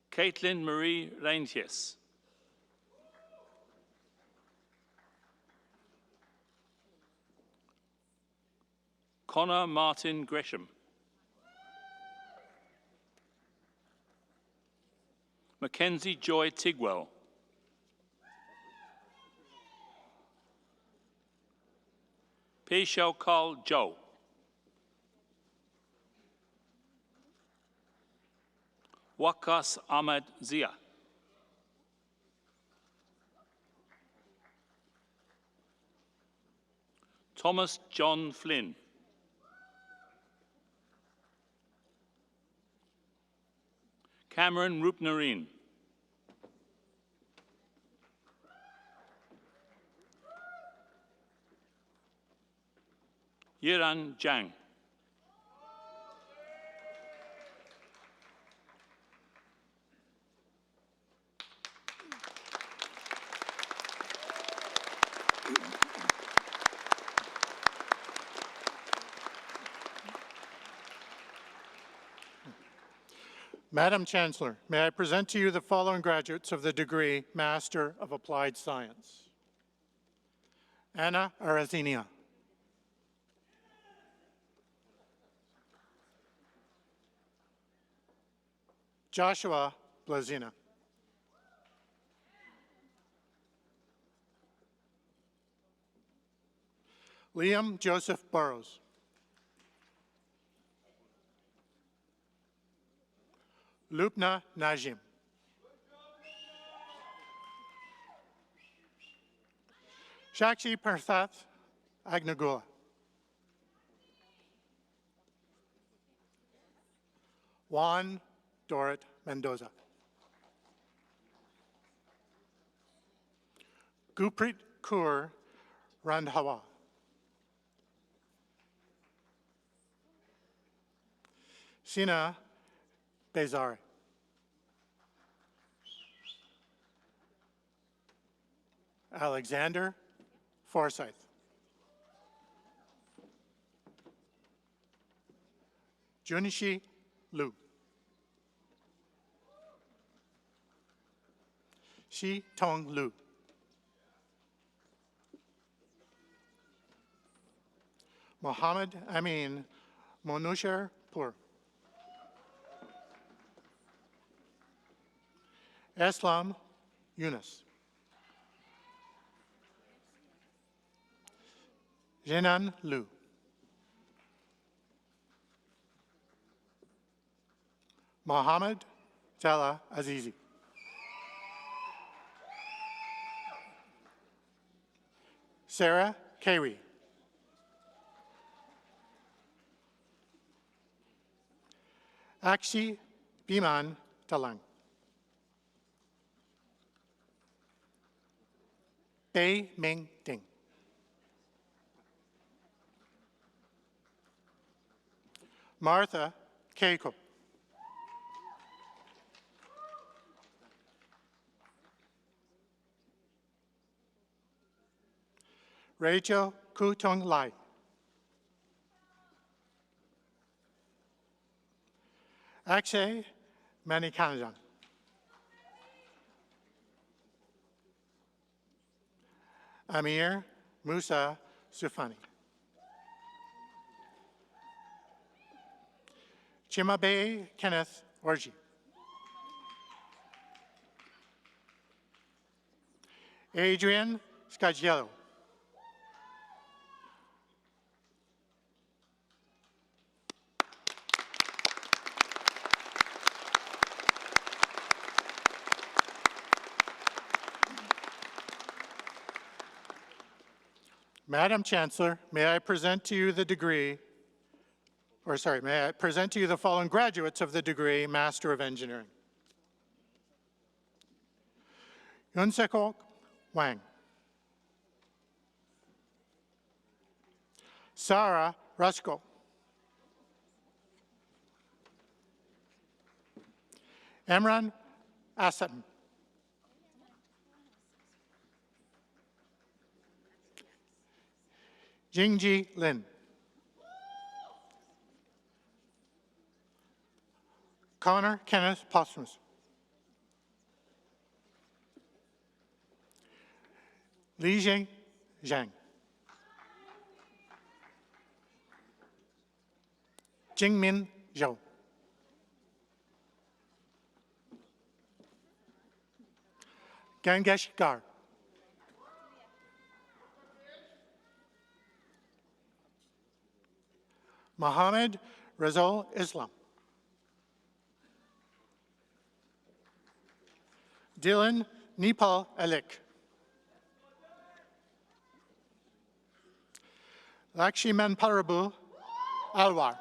[SPEAKER 1] Caitlin Marie Reintjes. Connor Martin Gresham. Mackenzie Joy Tigwell. Pei Xiao Carl Zhou. Wakas Ahmad Zia. Thomas John Flynn. Cameron Rupnarine. Yiran Zhang.
[SPEAKER 8] Madam Chancellor, may I present to you the following graduates of the degree Master of Applied Science. Anna Arazinia. Joshua Blazina. Liam Joseph Burrows. Lupna Najim. Shakshi Parthath Agnagula. Juan Dorit Mendoza. Guprit Kaur Randhawa. Sina Bezari. Alexander Forsyth. Junishi Liu. Shi Tong Liu. Mohammed Amin Monusher Pur. Eslam Yunus. Jenan Liu. Mohammed Tala Azizi. Sarah Kawi. Akshi Biman Talang. Bei Ming Ding. Martha Keiko. Rachel Kutong Lai. Akshay Manikanjan. Amir Musa Sufani. Chimabe Kenneth Orji. Adrian Scagiello. Madam Chancellor, may I present to you the degree, may I present to you the following graduates of the degree Master of Engineering. Yunseko Wang. Sarah Rusko. Emran Asan. Jingji Lin. Connor Kenneth Postmus. Li Zhang. Jingmin Zhou. Gangesh Gar. Mohammed Rizal Islam. Dylan Nipal Alik. Lakshiman Parabu Alwar.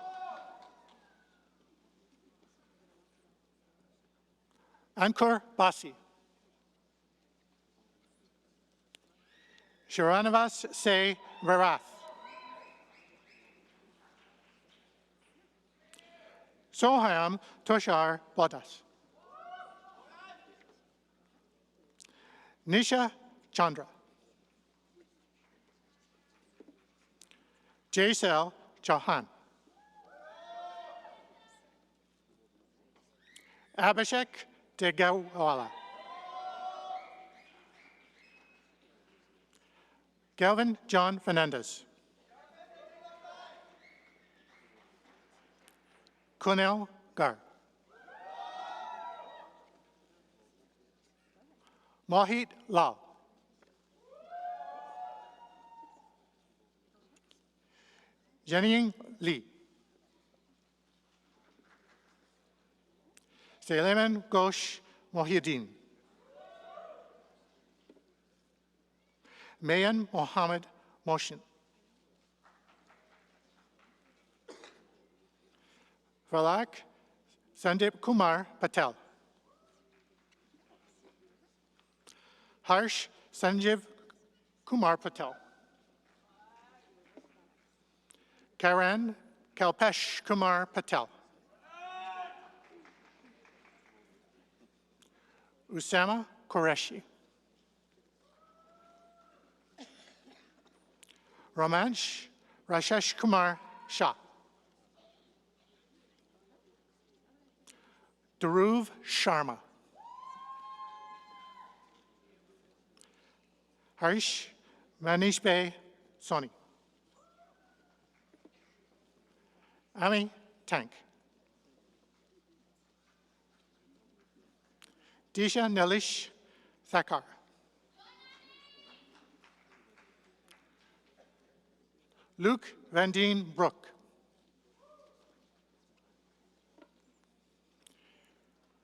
[SPEAKER 8] Ankur Basi. Sharanavas Se Varath. Soham Toshar Bodas. Nisha Chandra. Jaisal Chauhan. Abhishek Degawala. Galvin John Fernandez. Kunal Gar. Mohit Lal. Jennying Lee. Seleman Ghosh Mohiuddin. Mayan Mohammed Moshin. Valak Sandip Kumar Patel. Harsh Sanjeev Kumar Patel. Karan Kalpesh Kumar Patel. Usama Qureshi. Romansh Rashesh Kumar Shah. Dhruv Sharma. Harsh Manish Bey Soni. Ami Tank. Disha Nilish Thakkar. Luke Vandeen Brook.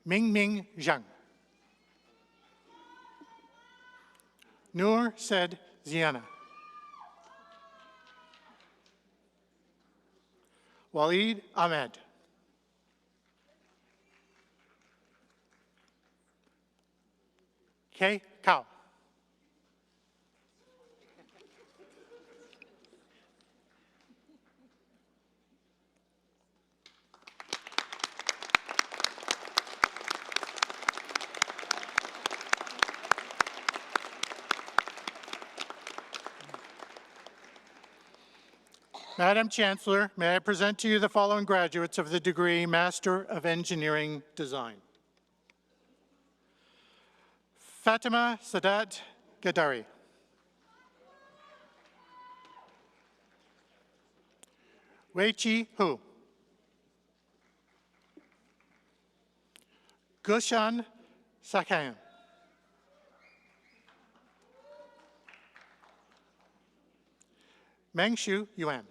[SPEAKER 8] Ming Ming Zhang. Noor said Ziana. Waleed Ahmed. Kay Kao. Madam Chancellor, may I present to you the following graduates of the degree Master of Engineering Design. Fatima Sadat Gadari. Wei-Chi Hu. Gulshan Sakayan. Mengshu Yuan.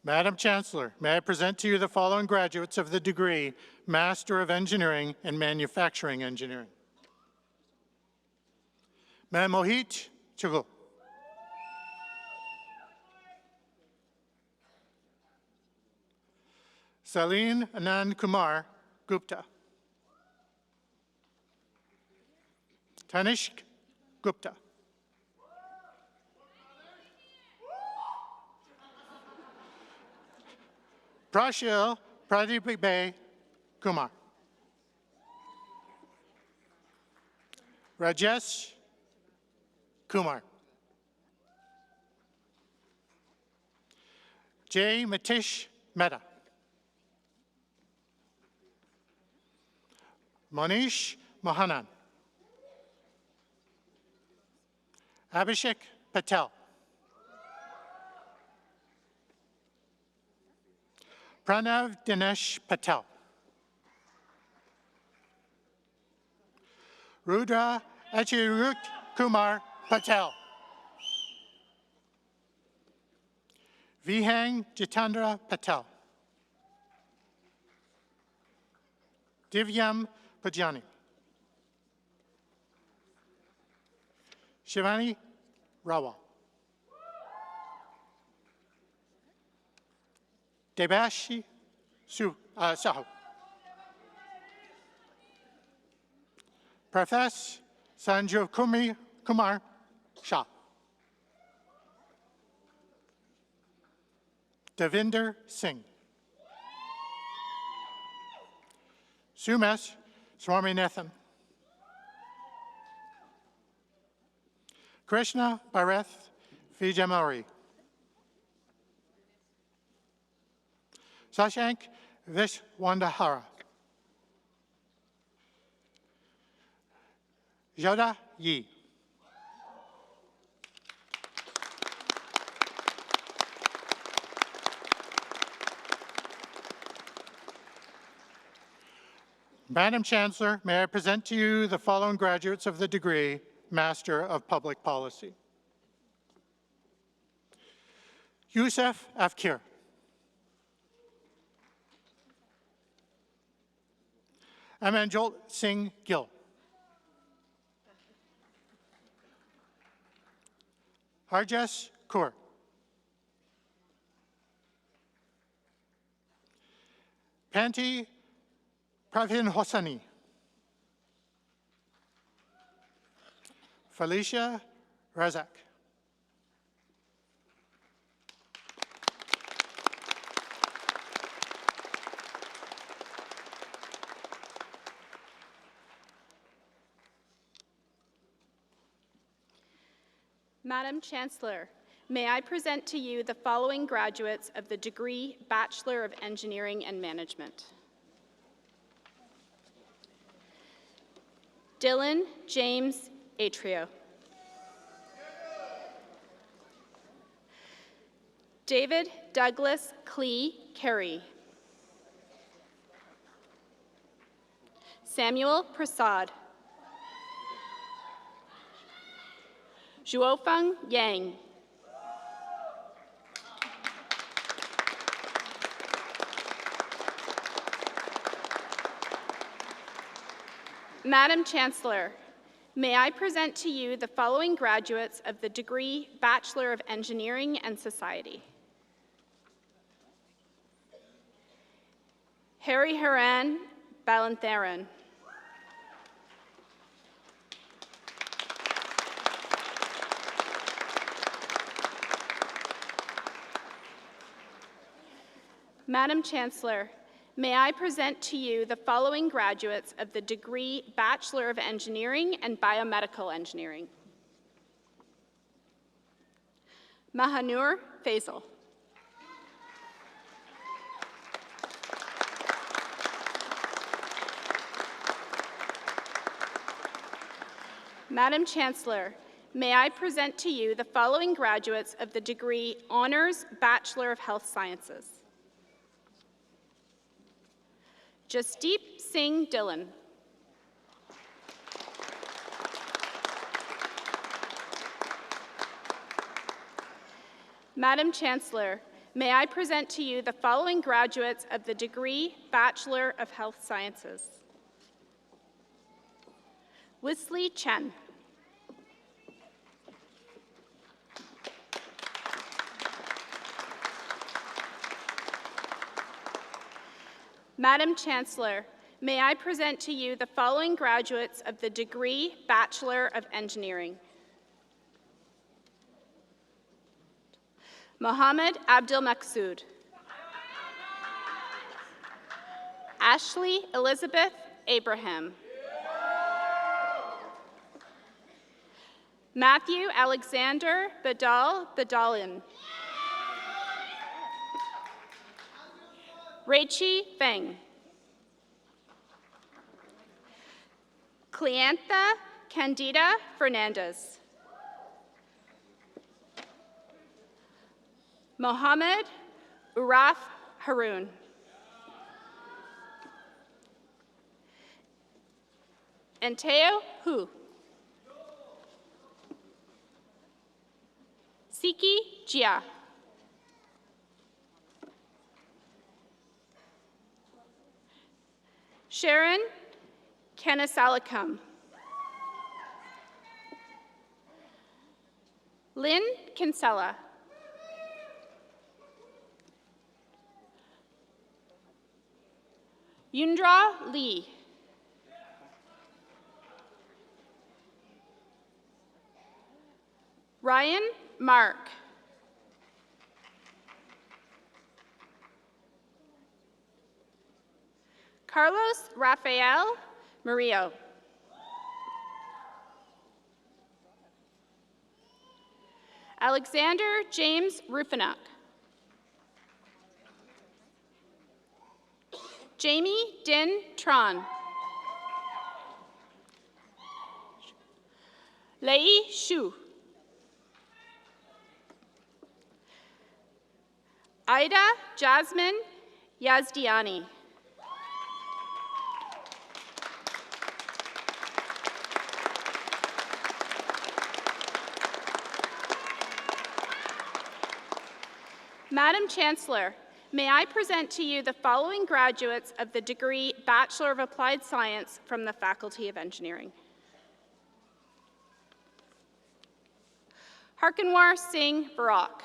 [SPEAKER 8] Madam Chancellor, may I present to you the following graduates of the degree Master of Engineering and Manufacturing Engineering. Mohit Chugul. Saleen Anand Kumar Gupta. Tanishk Gupta. Prashil Pradip Kumar. Rajesh Kumar. J. Matish Mehta. Monish Mohanan. Abhishek Patel. Pranav Dinesh Patel. Rudra Achirut Kumar Patel. Vihang Jitendra Patel. Divyam Pajani. Shivani Rawa. Debashi Sahu. Professor Sanjeev Kumar Shah. Devinder Singh. Sumesh Swaminathan. Krishna Bhareth Vijamari. Sashank Vishwandahara. Yoda Yi. Madam Chancellor, may I present to you the following graduates of the degree Master of Public Policy. Youssef Afkir. Amanjot Singh Gill. Harjas Kaur. Panti Pravin Hosani. Felicia Razak.
[SPEAKER 9] Madam Chancellor, may I present to you the following graduates of the degree Bachelor of Engineering and Management. Dylan James Atrio. David Douglas Klee Carey. Samuel Prasad. Zhuofeng Yang. Madam Chancellor, may I present to you the following graduates of the degree Bachelor of Engineering and Society. Harry Haran Balantharan. Madam Chancellor, may I present to you the following graduates of the degree Bachelor of Engineering and Biomedical Engineering. Mahanur Faisal. Madam Chancellor, may I present to you the following graduates of the degree Honors Bachelor of Health Sciences. Jasdeep Singh Dillon. Madam Chancellor, may I present to you the following graduates of the degree Bachelor of Health Sciences. Wesley Chen. Madam Chancellor, may I present to you the following graduates of the degree Bachelor of Engineering. Mohammed Abdul Maqsood. Ashley Elizabeth Abraham. Matthew Alexander Badalian. Raichi Feng. Cleantha Candida Fernandez. Mohammed Uraf Haroon. Anteo Hu. Siki Jia. Sharon Kenesalicum. Lynn Kinsella. Yundra Lee. Ryan Mark. Carlos Rafael Murillo. Alexander James Rufinuk. Jamie Din Tron. Lei Shu. Ida Jasmine Yazdiani. Madam Chancellor, may I present to you the following graduates of the degree Bachelor of Applied Science from the Faculty of Engineering. Harkinwar Singh Barak.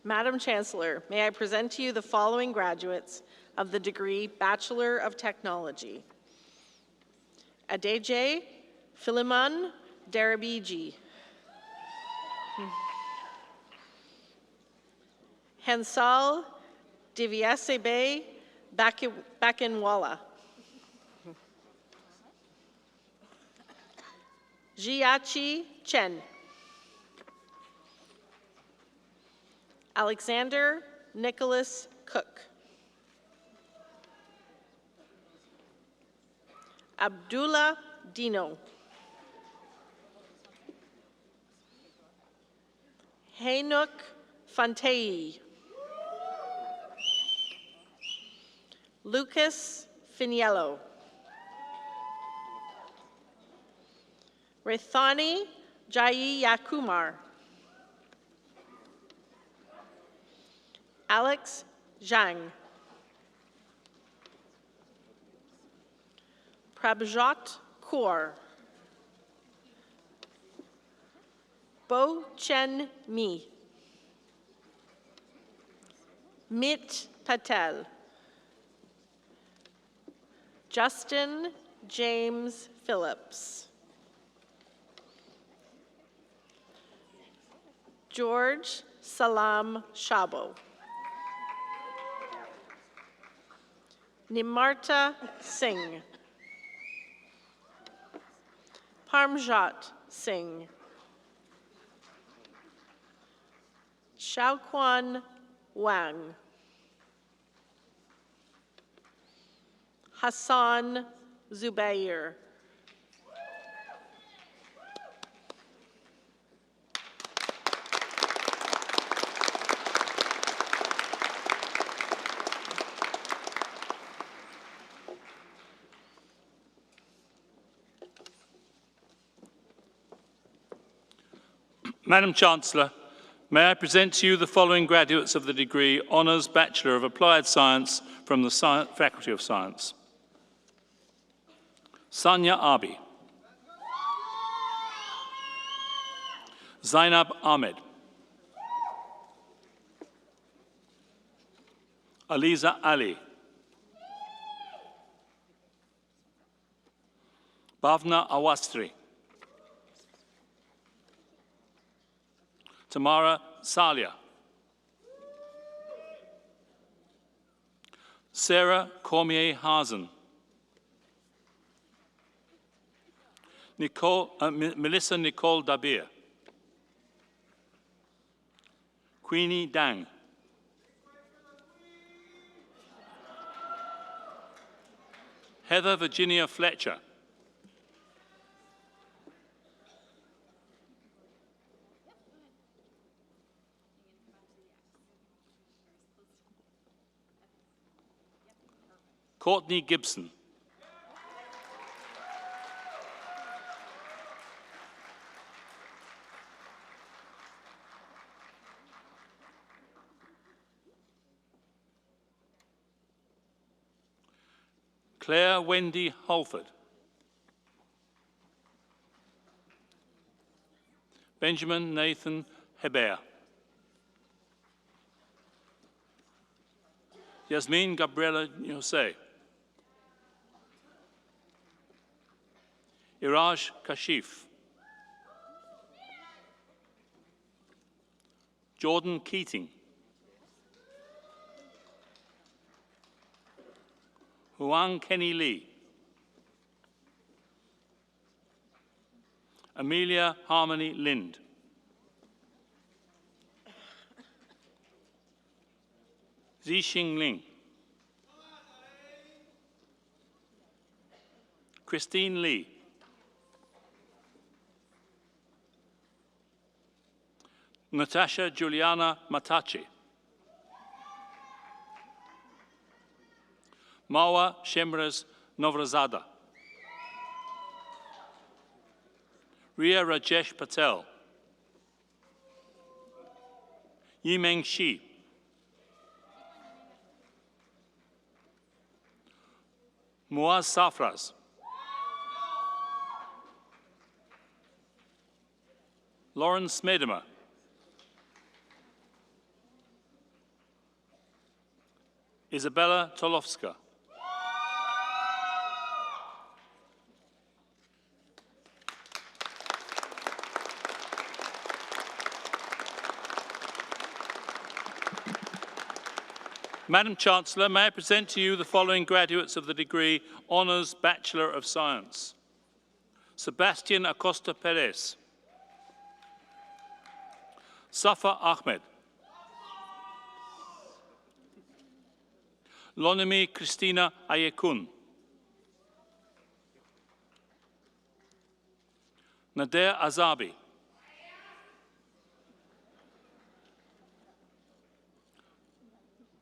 [SPEAKER 5] Madam Chancellor, may I present to you the following graduates of the degree Bachelor of Technology. Adeje Philemon Darabiji. Hansal Divyasebe Bakinwala. Jiachi Chen. Alexander Nicholas Cook. Abdullah Dino. Hainuk Fantei. Lucas Finiello. Rethani Jai Yakumar. Alex Zhang. Prabhjot Kaur. Bo Chen Mi. Mit Patel. Justin James Phillips. George Salam Shabo. Nimarta Singh. Parmjot Singh. Xiaoquan Wang. Hassan Zubair.
[SPEAKER 1] Madam Chancellor, may I present to you the following graduates of the degree Honours Bachelor of Applied Science from the Faculty of Science. Sanya Abi. Zainab Ahmed. Aliza Ali. Bhavna Awastri. Tamara Salia. Sarah Cormier-Hazen. Melissa Nicole Dabir. Queenie Dang. Heather Virginia Fletcher. Courtney Gibson. Claire Wendy Holford. Benjamin Nathan Hebert. Yasmin Gabriela Jose. Iraj Kashif. Jordan Keating. Huang Kenny Lee. Amelia Harmony Lind. Zixing Ling. Christine Lee. Natasha Juliana Matachi. Marwa Shemraz Novrazada. Ria Rajesh Patel. Yimeng Shi. Muaz Safraz. Lauren Smedema. Isabella Tolovska. Madam Chancellor, may I present to you the following graduates of the degree Honours Bachelor of Science. Sebastian Acosta Perez. Safa Ahmed. Lonimi Christina Ayekun. Nader Azabi.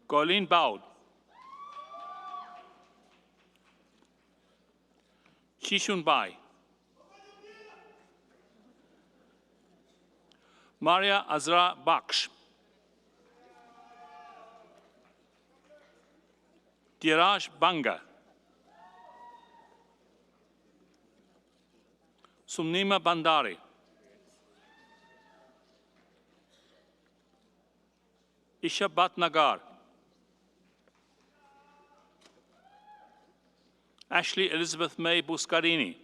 [SPEAKER 1] Golin Baud. Shishun Bai. Maria Azra Baksh. Diraj Banga. Sumnima Bandari. Isha Bhatnagar. Ashley Elizabeth May Buscarini.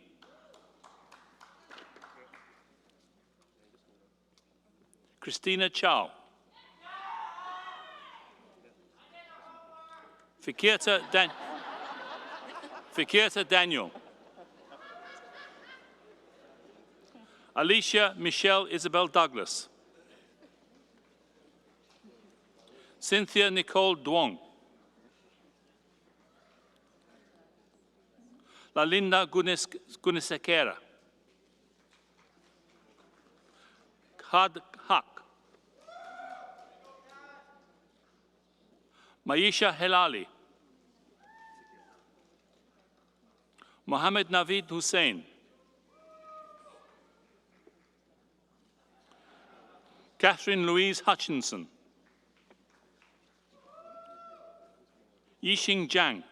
[SPEAKER 1] Christina Chow. Fikirta Daniel. Alicia Michelle Isabel Douglas. Cynthia Nicole Duong. Lalinda Gunisekera. Khad Haq. Maisha Helali. Mohammed Naveed Hussain. Catherine Louise Hutchinson. Yixing Zhang.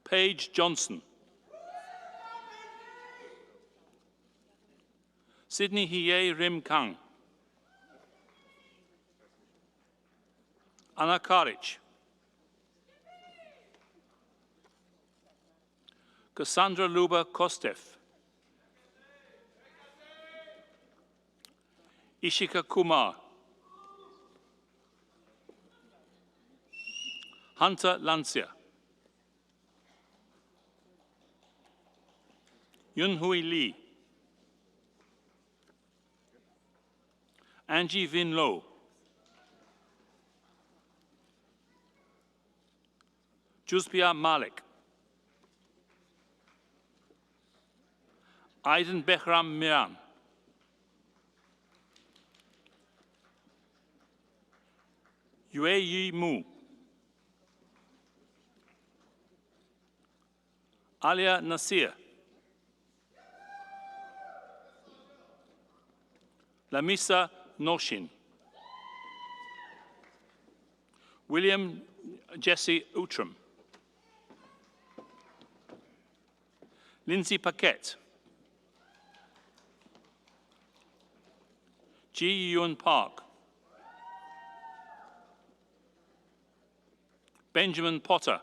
[SPEAKER 1] Paige Johnson. Sydney Hiye Rim Kang. Anna Karic. Cassandra Luba Kostev. Ishika Kumar. Hunter Lancia. Yunhui Lee. Angie Vin Lo. Juzbia Malik. Aiden Behram Miran. Yue Yi Mu. Alia Nasir. Lamisa Noshin. William Jesse Outram. Lindsay Paquette. Ji Yun Park. Benjamin Potter.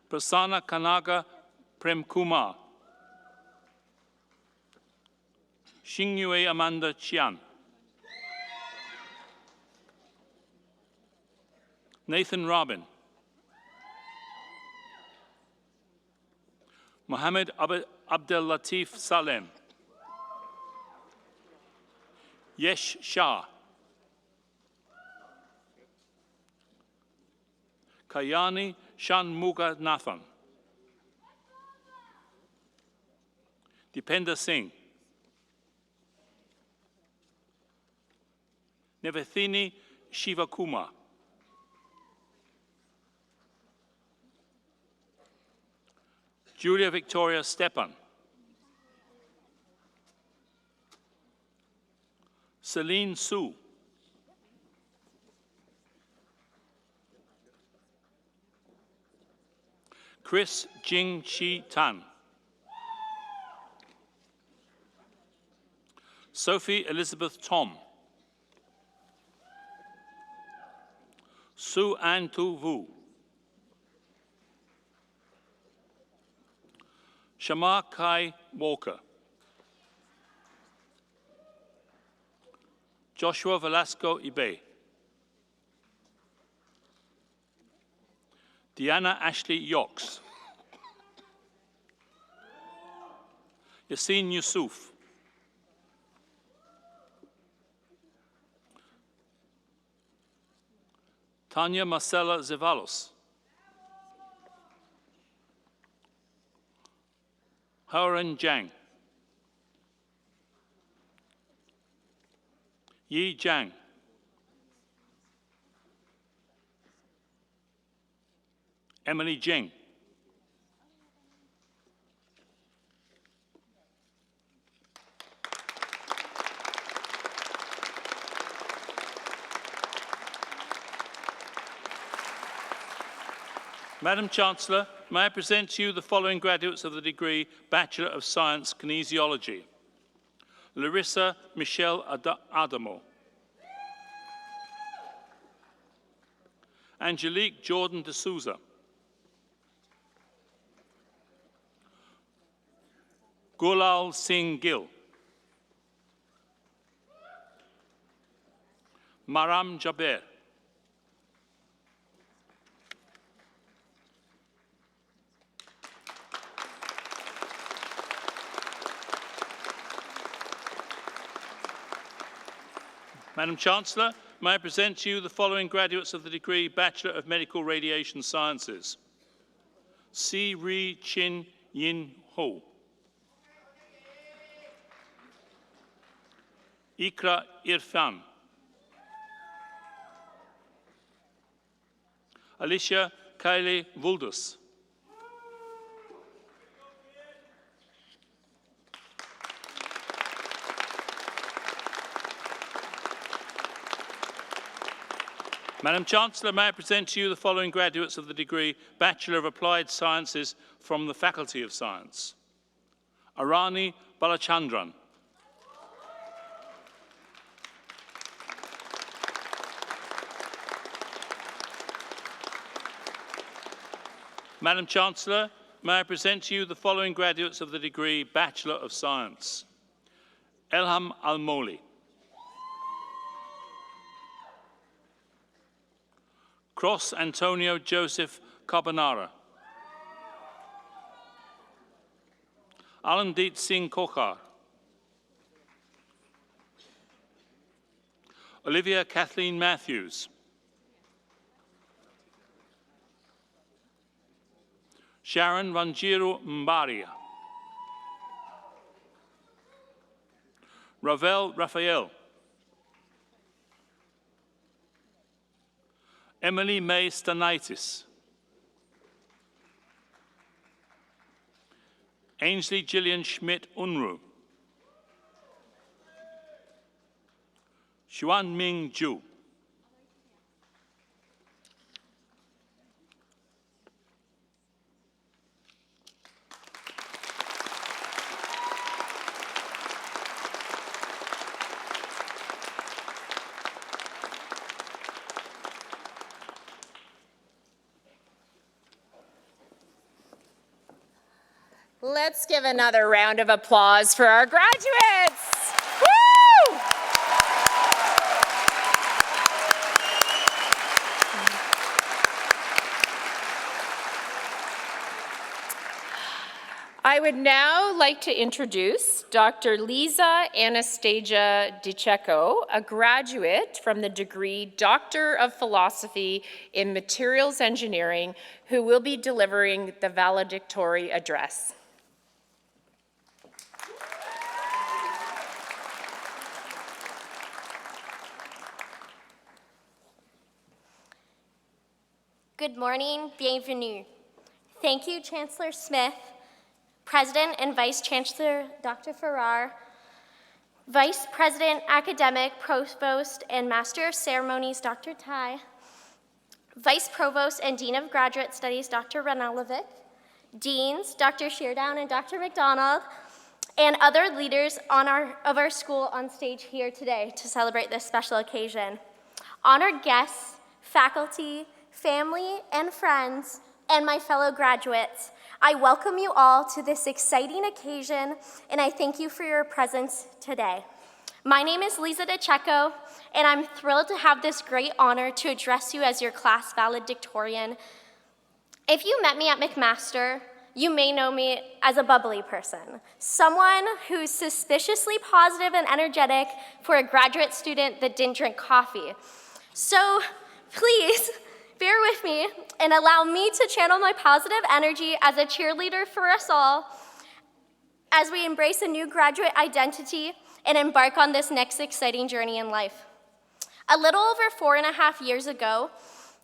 [SPEAKER 1] Prasanna Kanaga Prem Kumar. Xingyue Amanda Chian. Nathan Rabin. Mohammed Abdel Latif Salem. Yesh Shah. Kayani Shanmuga Nathan. Dipender Singh. Nevathini Shivakumar. Julia Victoria Stepan. Celine Su. Chris Jing Shi Tan. Sophie Elizabeth Tom. Su An Tu Vu. Shamar Kai Walker. Joshua Velasco Ibe. Deanna Ashley Yox. Yassine Yusuf. Tanya Marcela Zevalos. Haoren Zhang. Yi Zhang. Emily Jing. Madam Chancellor, may I present to you the following graduates of the degree Bachelor of Science Kinesiology. Larissa Michelle Adamo. Angelique Jordan de Souza. Gulal Singh Gill. Maram Jaber. Madam Chancellor, may I present to you the following graduates of the degree Bachelor of Medical Radiation Sciences. Si Ri Chin Yin Ho. Ikra Irfan. Alicia Kylie Vuldus. Madam Chancellor, may I present to you the following graduates of the degree Bachelor of Applied Sciences from the Faculty of Science. Arani Balachandran. Madam Chancellor, may I present to you the following graduates of the degree Bachelor of Science. Elham Al-Moli. Cross Antonio Joseph Carbonara. Alandeep Singh Kochar. Olivia Kathleen Matthews. Sharon Ranjiro Mbaria. Ravel Raphael. Emily May Stanaitis. Ainsley Gillian Schmidt Unruh. Xuanming Zhu.
[SPEAKER 2] Let's give another round of applause for our graduates. Woo! I would now like to introduce Dr. Liza Anastasia DiCecco, a graduate from the degree Doctor of Philosophy in Materials Engineering, who will be delivering the valedictory address.
[SPEAKER 6] Good morning, bienvenue. Thank you, Chancellor Smith, President and Vice Chancellor Dr. Farrar, Vice President, Academic, Provost, and Master of Ceremonies Dr. Tai, Vice Provost and Dean of Graduate Studies Dr. Ranalovic, Deans Dr. Sheardown and Dr. McDonald, and other leaders of our school on stage here today to celebrate this special occasion. Honored guests, faculty, family, and friends, and my fellow graduates, I welcome you all to this exciting occasion, and I thank you for your presence today. My name is Liza DiCecco, and I'm thrilled to have this great honor to address you as your class valedictorian. If you met me at McMaster, you may know me as a bubbly person, someone who's suspiciously positive and energetic for a graduate student that didn't drink coffee. So please, bear with me and allow me to channel my positive energy as a cheerleader for us all as we embrace a new graduate identity and embark on this next exciting journey in life. A little over 4.5 years ago,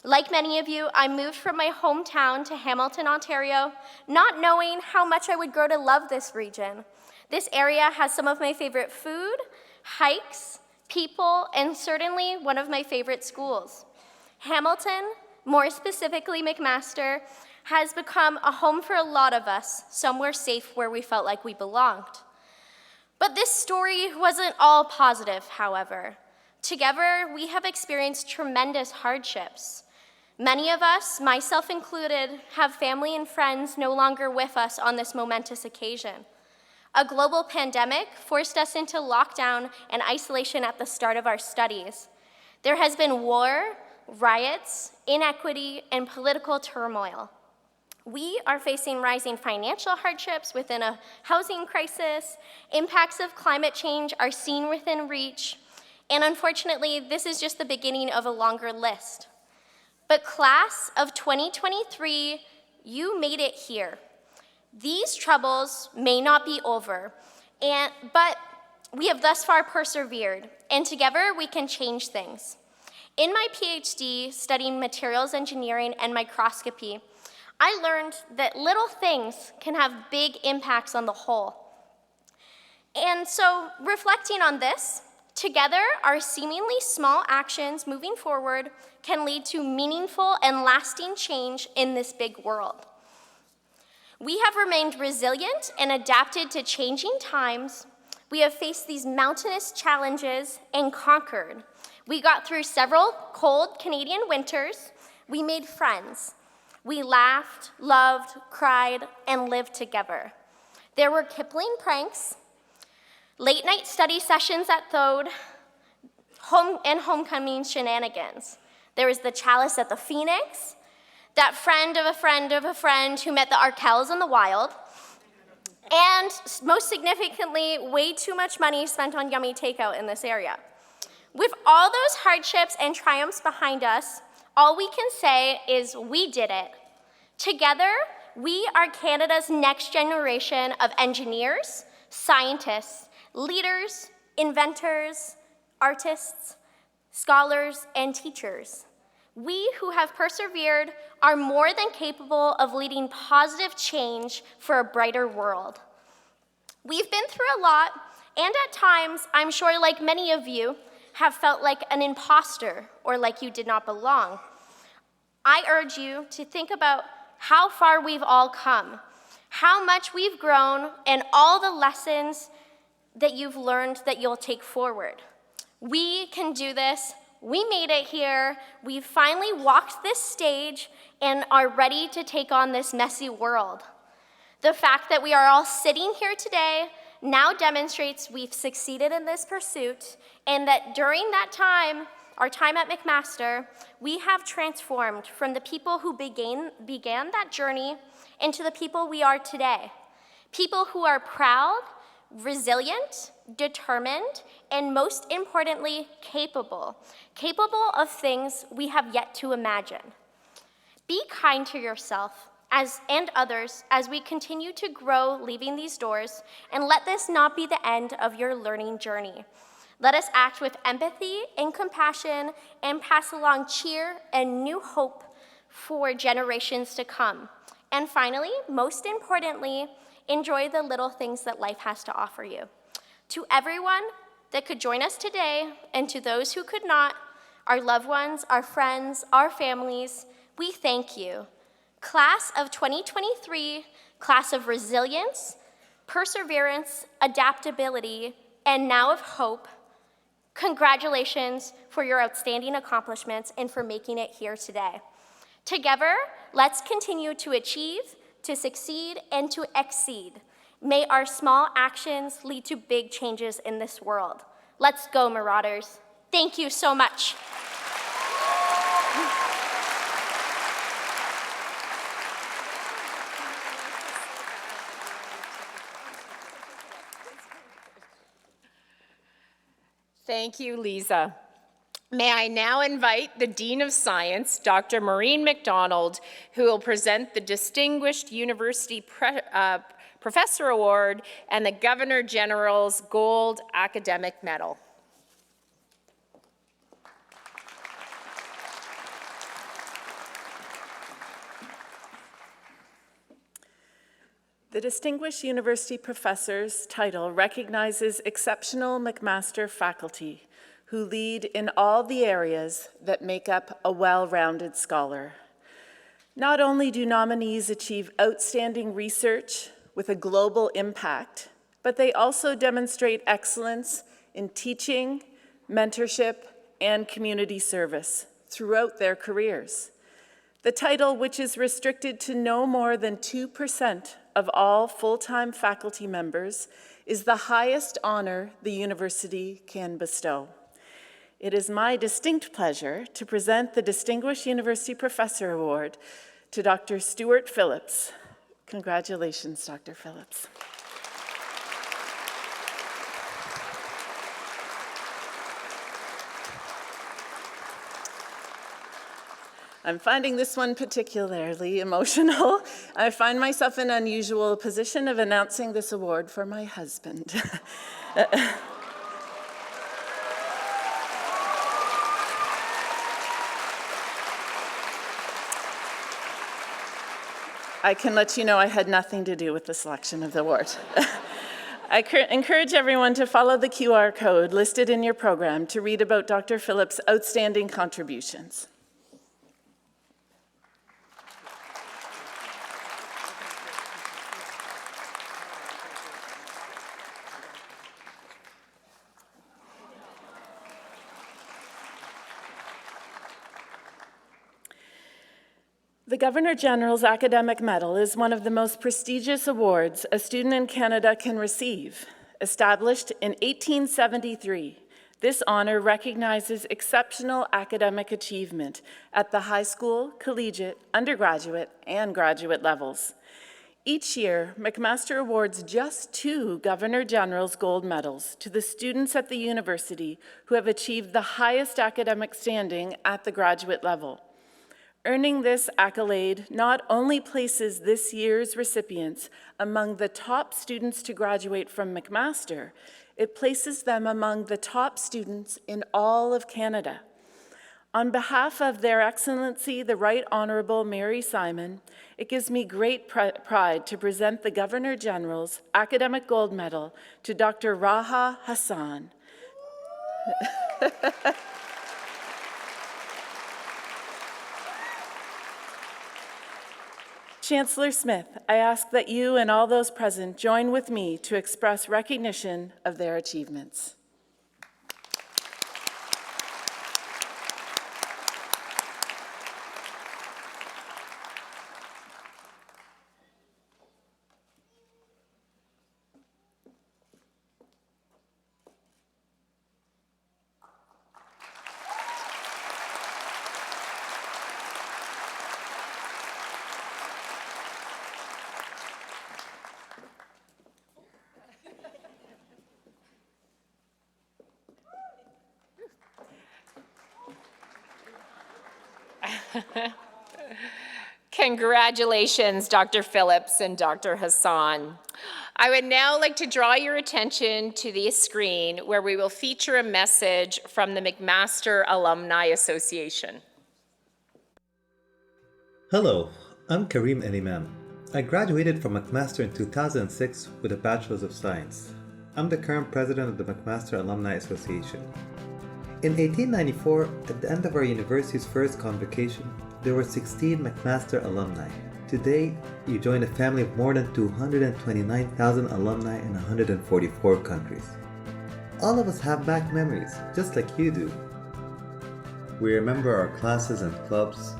[SPEAKER 6] like many of you, I moved from my hometown to Hamilton, Ontario, not knowing how much I would grow to love this region. This area has some of my favorite food, hikes, people, and certainly one of my favorite schools. Hamilton, more specifically McMaster, has become a home for a lot of us, somewhere safe where we felt like we belonged. But this story wasn't all positive, however. Together, we have experienced tremendous hardships. Many of us, myself included, have family and friends no longer with us on this momentous occasion. A global pandemic forced us into lockdown and isolation at the start of our studies. There has been war, riots, inequity, and political turmoil. We are facing rising financial hardships within a housing crisis, impacts of climate change are seen within reach, and unfortunately, this is just the beginning of a longer list. But class of 2023, you made it here. These troubles may not be over, but we have thus far persevered, and together we can change things. In my PhD studying materials engineering and microscopy, I learned that little things can have big impacts on the whole. And so, reflecting on this, together our seemingly small actions moving forward can lead to meaningful and lasting change in this big world. We have remained resilient and adapted to changing times. We have faced these mountainous challenges and conquered. We got through several cold Canadian winters. We made friends. We laughed, loved, cried, and lived together. There were Kipling pranks, late-night study sessions at Thode, and homecoming shenanigans. There was the chalice at the Phoenix, that friend of a friend of a friend who met the Arkells in the wild, and most significantly, way too much money spent on yummy takeout in this area. With all those hardships and triumphs behind us, all we can say is we did it. Together, we are Canada's next generation of engineers, scientists, leaders, inventors, artists, scholars, and teachers. We who have persevered are more than capable of leading positive change for a brighter world. We've been through a lot, and at times, I'm sure like many of you,
[SPEAKER 10] have felt like an imposter or like you did not belong. I urge you to think about how far we've all come, how much we've grown, and all the lessons that you've learned that you'll take forward. We can do this. We made it here. We've finally walked this stage and are ready to take on this messy world. The fact that we are all sitting here today now demonstrates we've succeeded in this pursuit, and that during that time, our time at McMaster, we have transformed from the people who began that journey into the people we are today. People who are proud, resilient, determined, and most importantly, capable of things we have yet to imagine. Be kind to yourself and others as we continue to grow leaving these doors, and let this not be the end of your learning journey. Let us act with empathy and compassion and pass along cheer and new hope for generations to come. And finally, most importantly, enjoy the little things that life has to offer you. To everyone that could join us today, and to those who could not, our loved ones, our friends, our families, we thank you. Class of 2023, class of resilience, perseverance, adaptability, and now of hope, congratulations for your outstanding accomplishments and for making it here today. Together, let's continue to achieve, to succeed, and to exceed. May our small actions lead to big changes in this world. Let's go, Marauders. Thank you so much.
[SPEAKER 2] Thank you, Lisa. May I now invite the Dean of Science, Dr. Maureen McDonald, who will present the Distinguished University Professor Award and the Governor General's Gold Academic Medal.
[SPEAKER 11] The Distinguished University Professor's title recognizes exceptional McMaster faculty who lead in all the areas that make up a well-rounded scholar. Not only do nominees achieve outstanding research with a global impact, but they also demonstrate excellence in teaching, mentorship, and community service throughout their careers. The title, which is restricted to no more than 2% of all full-time faculty members, is the highest honor the university can bestow. It is my distinct pleasure to present the Distinguished University Professor Award to Dr. Stuart Phillips. Congratulations, Dr. Phillips. I'm finding this one particularly emotional. I find myself in an unusual position of announcing this award for my husband. I can let you know I had nothing to do with the selection of the award. I encourage everyone to follow the QR code listed in your program to read about Dr. Phillips' outstanding contributions. The Governor General's Academic Medal is one of the most prestigious awards a student in Canada can receive. Established in 1873, this honor recognizes exceptional academic achievement at the high school, collegiate, undergraduate, and graduate levels. Each year, McMaster awards just 2 Governor General's Gold Medals to the students at the university who have achieved the highest academic standing at the graduate level. Earning this accolade not only places this year's recipients among the top students to graduate from McMaster, it places them among the top students in all of Canada. On behalf of Their Excellency, the Right Honorable Mary Simon, it gives me great pride to present the Governor General's Academic Gold Medal to Dr. Raha Hassan. Chancellor Smith, I ask that you and all those present join with me to express recognition of their achievements.
[SPEAKER 2] Congratulations, Dr. Phillips and Dr. Hassan. I would now like to draw your attention to the screen where we will feature a message from the McMaster Alumni Association.
[SPEAKER 12] Hello, I'm Kareem El-Imam. I graduated from McMaster in 2006 with a Bachelor's of Science. I'm the current president of the McMaster Alumni Association. In 1894, at the end of our university's first convocation, there were 16 McMaster alumni. Today, you join a family of more than 229,000 alumni in 144 countries. All of us have back memories, just like you do. We remember our classes and clubs,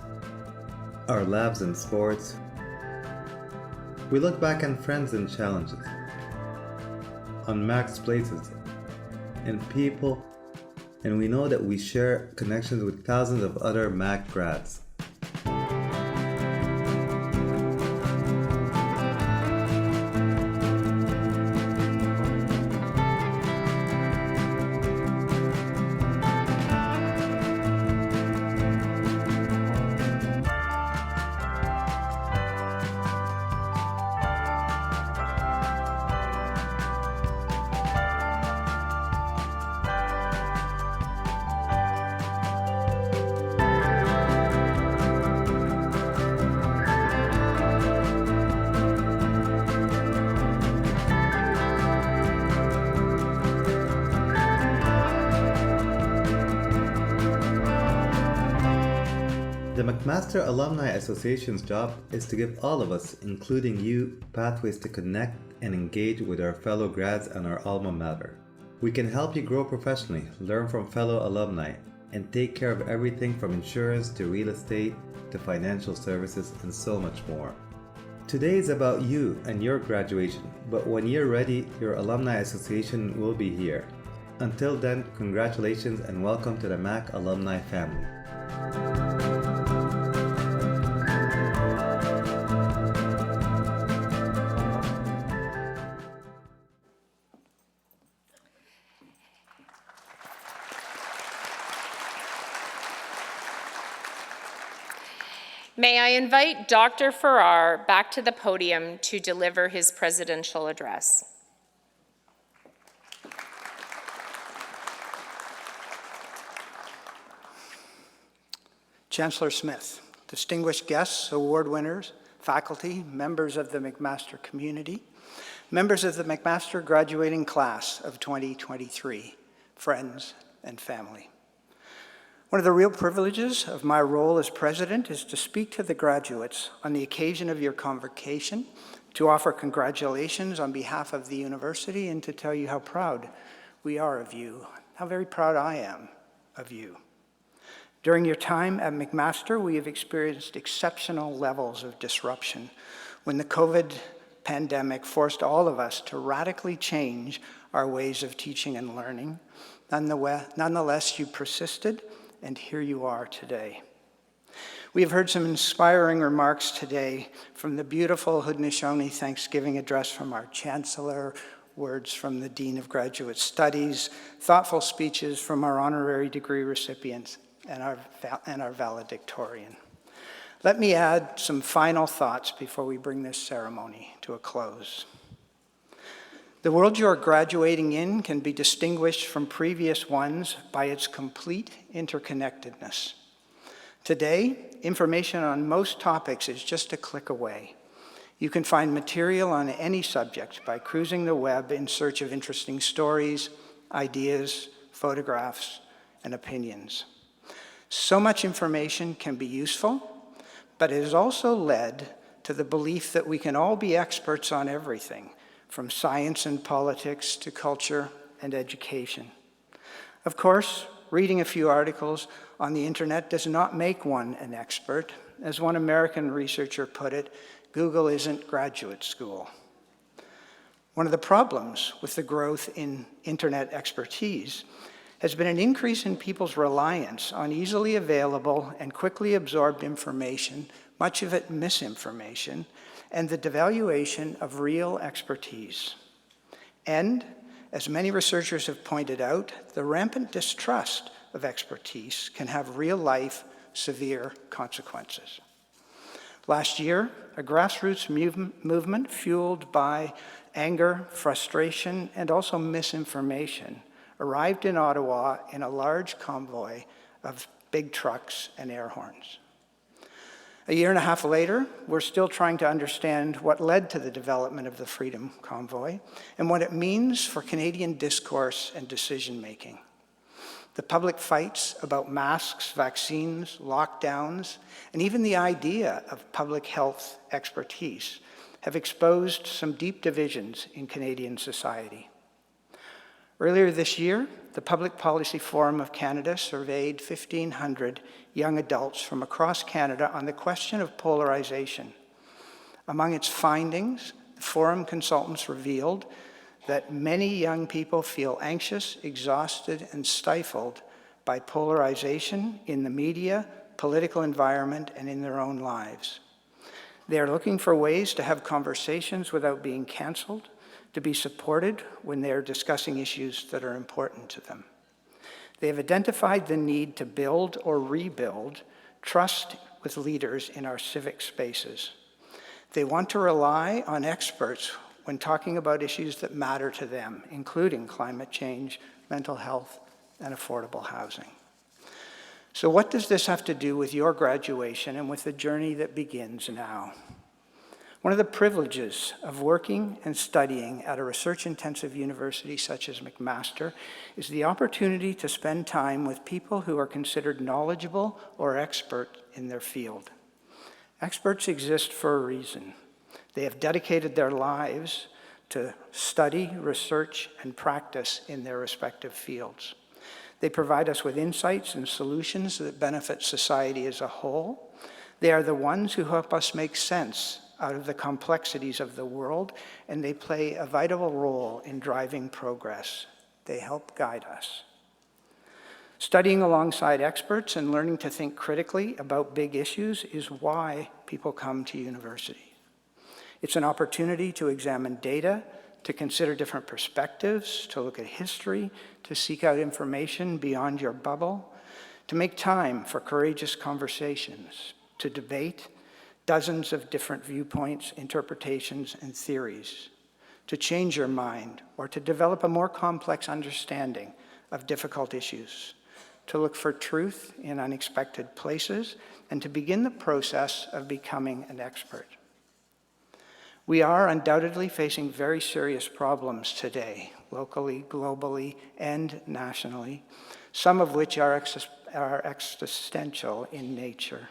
[SPEAKER 12] our labs and sports. We look back on friends and challenges, on max places, and people, and we know that we share connections with thousands of other MAC grads. The McMaster Alumni Association's job is to give all of us, including you, pathways to connect and engage with our fellow grads and our alma mater. We can help you grow professionally, learn from fellow alumni, and take care of everything from insurance to real estate to financial services and so much more. Today is about you and your graduation, but when you're ready, your Alumni Association will be here. Until then, congratulations and welcome to the MAC Alumni family.
[SPEAKER 2] May I invite Dr. Farrar back to the podium to deliver his presidential address.
[SPEAKER 7] Chancellor Smith, distinguished guests, award winners, faculty, members of the McMaster community, members of the McMaster graduating class of 2023, friends and family. One of the real privileges of my role as president is to speak to the graduates on the occasion of your convocation, to offer congratulations on behalf of the university, and to tell you how proud we are of you, how very proud I am of you. During your time at McMaster, we have experienced exceptional levels of disruption when the COVID pandemic forced all of us to radically change our ways of teaching and learning. Nonetheless, you persisted, and here you are today. We have heard some inspiring remarks today from the beautiful Haudenosaunee Thanksgiving address from our Chancellor, words from the Dean of Graduate Studies, thoughtful speeches from our honorary degree recipients and our valedictorian. Let me add some final thoughts before we bring this ceremony to a close. The world you are graduating in can be distinguished from previous ones by its complete interconnectedness. Today, information on most topics is just a click away. You can find material on any subject by cruising the web in search of interesting stories, ideas, photographs, and opinions. So much information can be useful, but it has also led to the belief that we can all be experts on everything, from science and politics to culture and education. Of course, reading a few articles on the internet does not make one an expert. As one American researcher put it, Google isn't graduate school. One of the problems with the growth in internet expertise has been an increase in people's reliance on easily available and quickly absorbed information, much of it misinformation, and the devaluation of real expertise. And, as many researchers have pointed out, the rampant distrust of expertise can have real-life, severe consequences. Last year, a grassroots movement fueled by anger, frustration, and also misinformation arrived in Ottawa in a large convoy of big trucks and air horns. A year and a half later, we're still trying to understand what led to the development of the Freedom Convoy and what it means for Canadian discourse and decision-making. The public fights about masks, vaccines, lockdowns, and even the idea of public health expertise have exposed some deep divisions in Canadian society. Earlier this year, the Public Policy Forum of Canada surveyed 1,500 young adults from across Canada on the question of polarization. Among its findings, the forum consultants revealed that many young people feel anxious, exhausted, and stifled by polarization in the media, political environment, and in their own lives. They are looking for ways to have conversations without being canceled, to be supported when they are discussing issues that are important to them. They have identified the need to build or rebuild trust with leaders in our civic spaces. They want to rely on experts when talking about issues that matter to them, including climate change, mental health, and affordable housing. So what does this have to do with your graduation and with the journey that begins now? One of the privileges of working and studying at a research-intensive university such as McMaster is the opportunity to spend time with people who are considered knowledgeable or expert in their field. Experts exist for a reason. They have dedicated their lives to study, research, and practice in their respective fields. They provide us with insights and solutions that benefit society as a whole. They are the ones who help us make sense out of the complexities of the world, and they play a vital role in driving progress. They help guide us. Studying alongside experts and learning to think critically about big issues is why people come to university. It's an opportunity to examine data, to consider different perspectives, to look at history, to seek out information beyond your bubble, to make time for courageous conversations, to debate dozens of different viewpoints, interpretations, and theories, to change your mind or to develop a more complex understanding of difficult issues, to look for truth in unexpected places, and to begin the process of becoming an expert. We are undoubtedly facing very serious problems today, locally, globally, and nationally, some of which are existential in nature.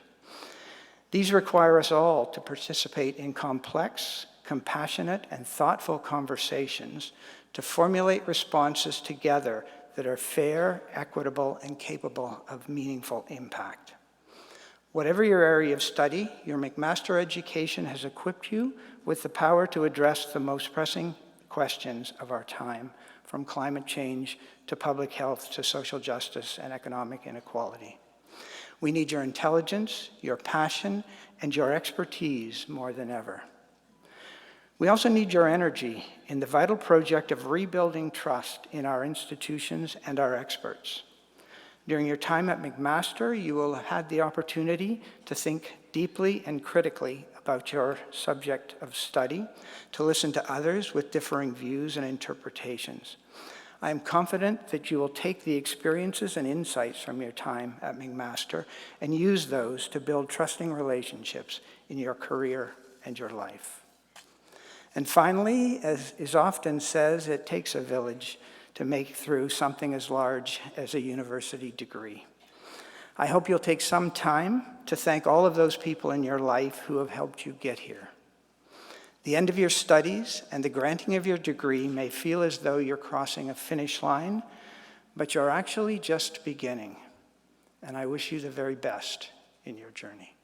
[SPEAKER 7] These require us all to participate in complex, compassionate, and thoughtful conversations to formulate responses together that are fair, equitable, and capable of meaningful impact. Whatever your area of study, your McMaster education has equipped you with the power to address the most pressing questions of our time, from climate change to public health to social justice and economic inequality. We need your intelligence, your passion, and your expertise more than ever. We also need your energy in the vital project of rebuilding trust in our institutions and our experts. During your time at McMaster, you will have had the opportunity to think deeply and critically about your subject of study, to listen to others with differing views and interpretations. I am confident that you will take the experiences and insights from your time at McMaster and use those to build trusting relationships in your career and your life. And finally, as is often says, it takes a village to make through something as large as a university degree. I hope you'll take some time to thank all of those people in your life who have helped you get here. The end of your studies and the granting of your degree may feel as though you're crossing a finish line, but you're actually just beginning. And I wish you the very best in your journey.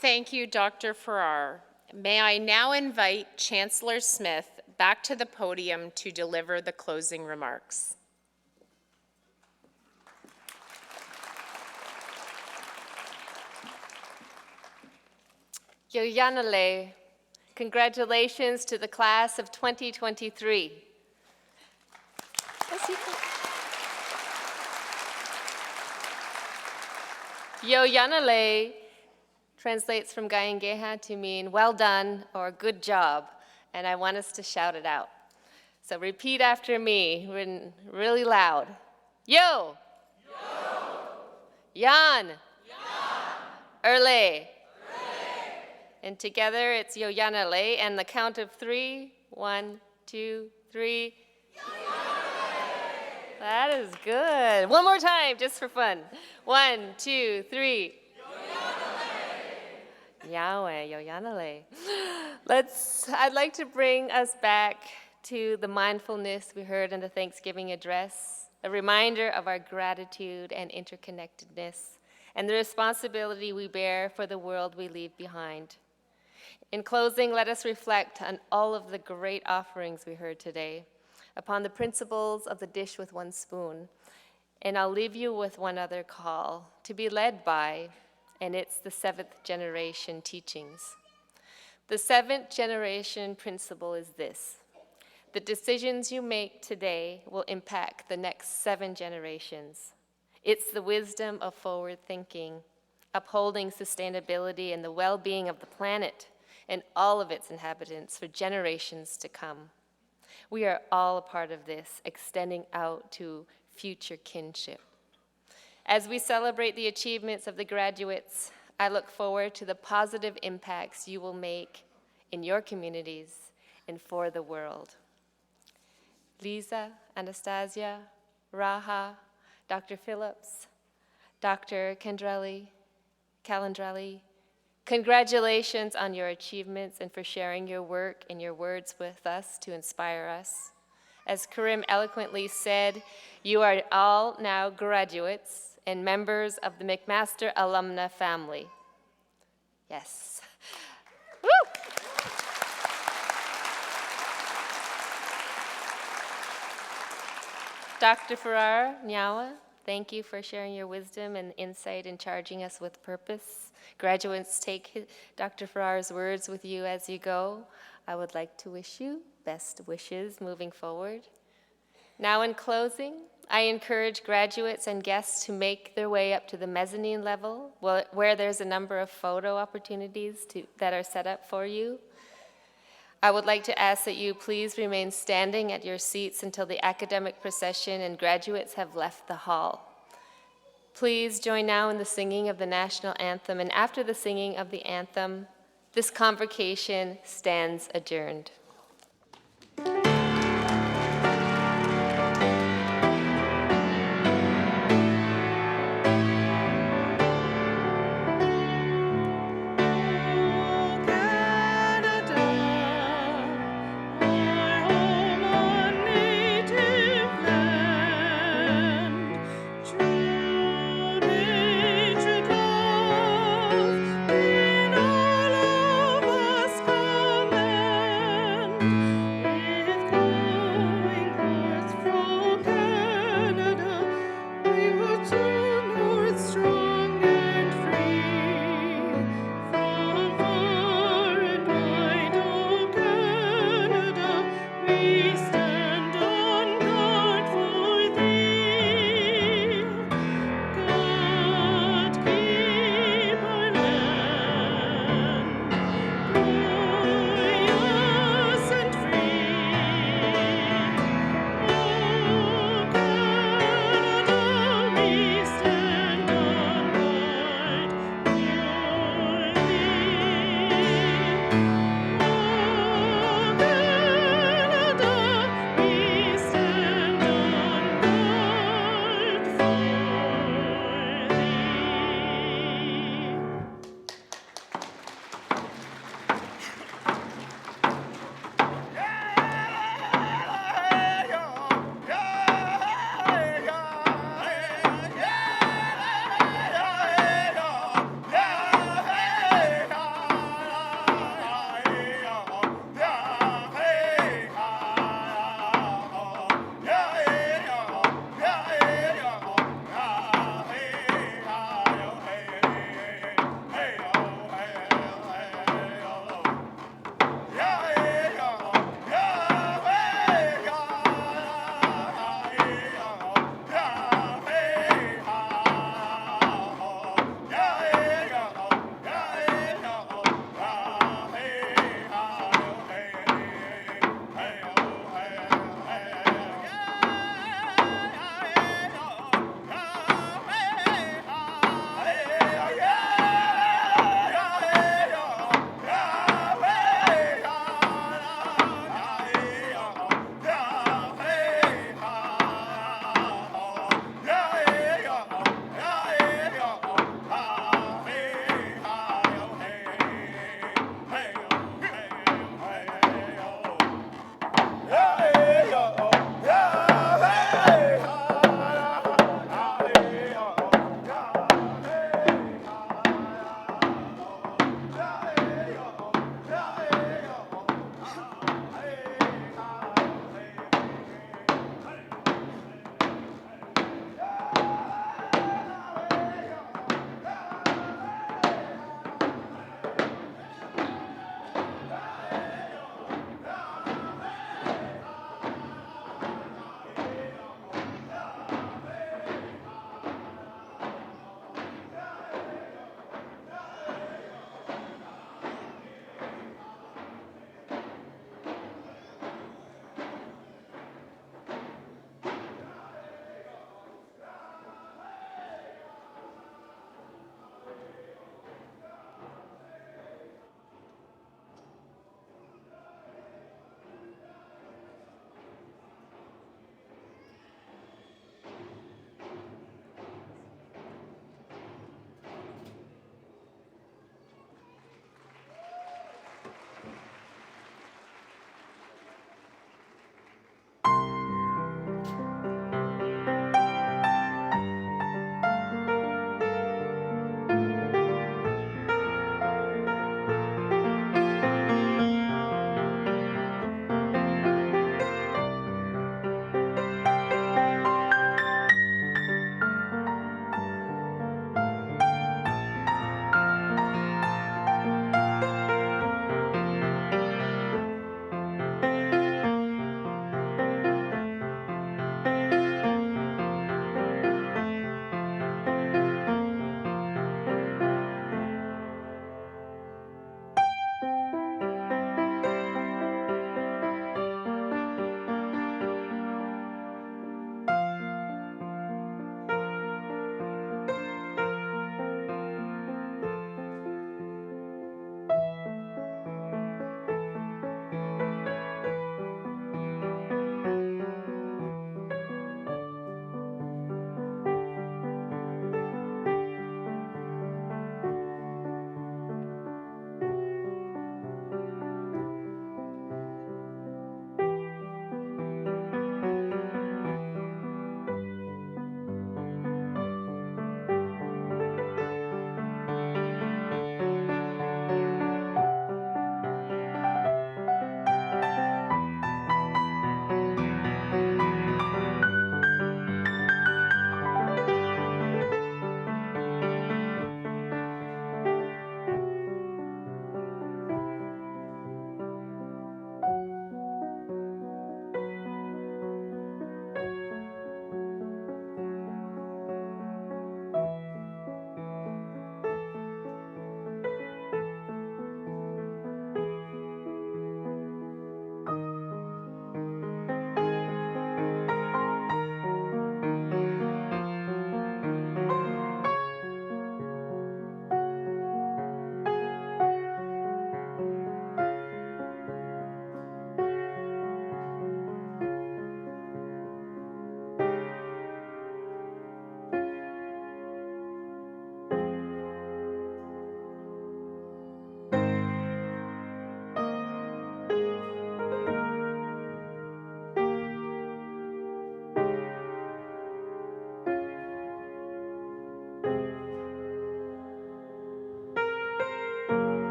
[SPEAKER 2] Thank you, Dr. Farrar. May I now invite Chancellor Smith back to the podium to deliver the closing remarks.
[SPEAKER 3] Yoyanale, congratulations to the class of 2023. Yoyanale translates from Gayangeha to mean well done or good job, and I want us to shout it out. So repeat after me, really loud. Yo! Yo! Yan! Yan! Erle! And together it's Yoyanale, and the count of 3, 1, 2, 3. Yoyanale! That is good. One more time, just for fun. 1, 2, 3. Yoyanale! Yahweh, Yoyanale. I'd like to bring us back to the mindfulness we heard in the Thanksgiving address, a reminder of our gratitude and interconnectedness, and the responsibility we bear for the world we leave behind. In closing, let us reflect on all of the great offerings we heard today, upon the principles of the dish with one spoon. And I'll leave you with one other call to be led by, and it's the 7th generation teachings. The 7th generation principle is this: the decisions you make today will impact the next 7 generations. It's the wisdom of forward thinking, upholding sustainability and the well-being of the planet and all of its inhabitants for generations to come. We are all a part of this, extending out to future kinship. As we celebrate the achievements of the graduates, I look forward to the positive impacts you will make in your communities and for the world. Lisa, Anastasia, Raha, Dr. Phillips, Dr. Calandrelli, congratulations on your achievements and for sharing your work and your words with us to inspire us. As Karim eloquently said, you are all now graduates and members of the McMaster Alumni family. Yes. Woo! Dr. Farrar, Nyawa, thank you for sharing your wisdom and insight and charging us with purpose. Graduates, take Dr. Farrar's words with you as you go. I would like to wish you best wishes moving forward. Now in closing, I encourage graduates and guests to make their way up to the mezzanine level, where there's a number of photo opportunities that are set up for you. I would like to ask that you please remain standing at your seats until the academic procession and graduates have left the hall. Please join now in the singing of the national anthem, and after the singing of the anthem, this convocation stands adjourned.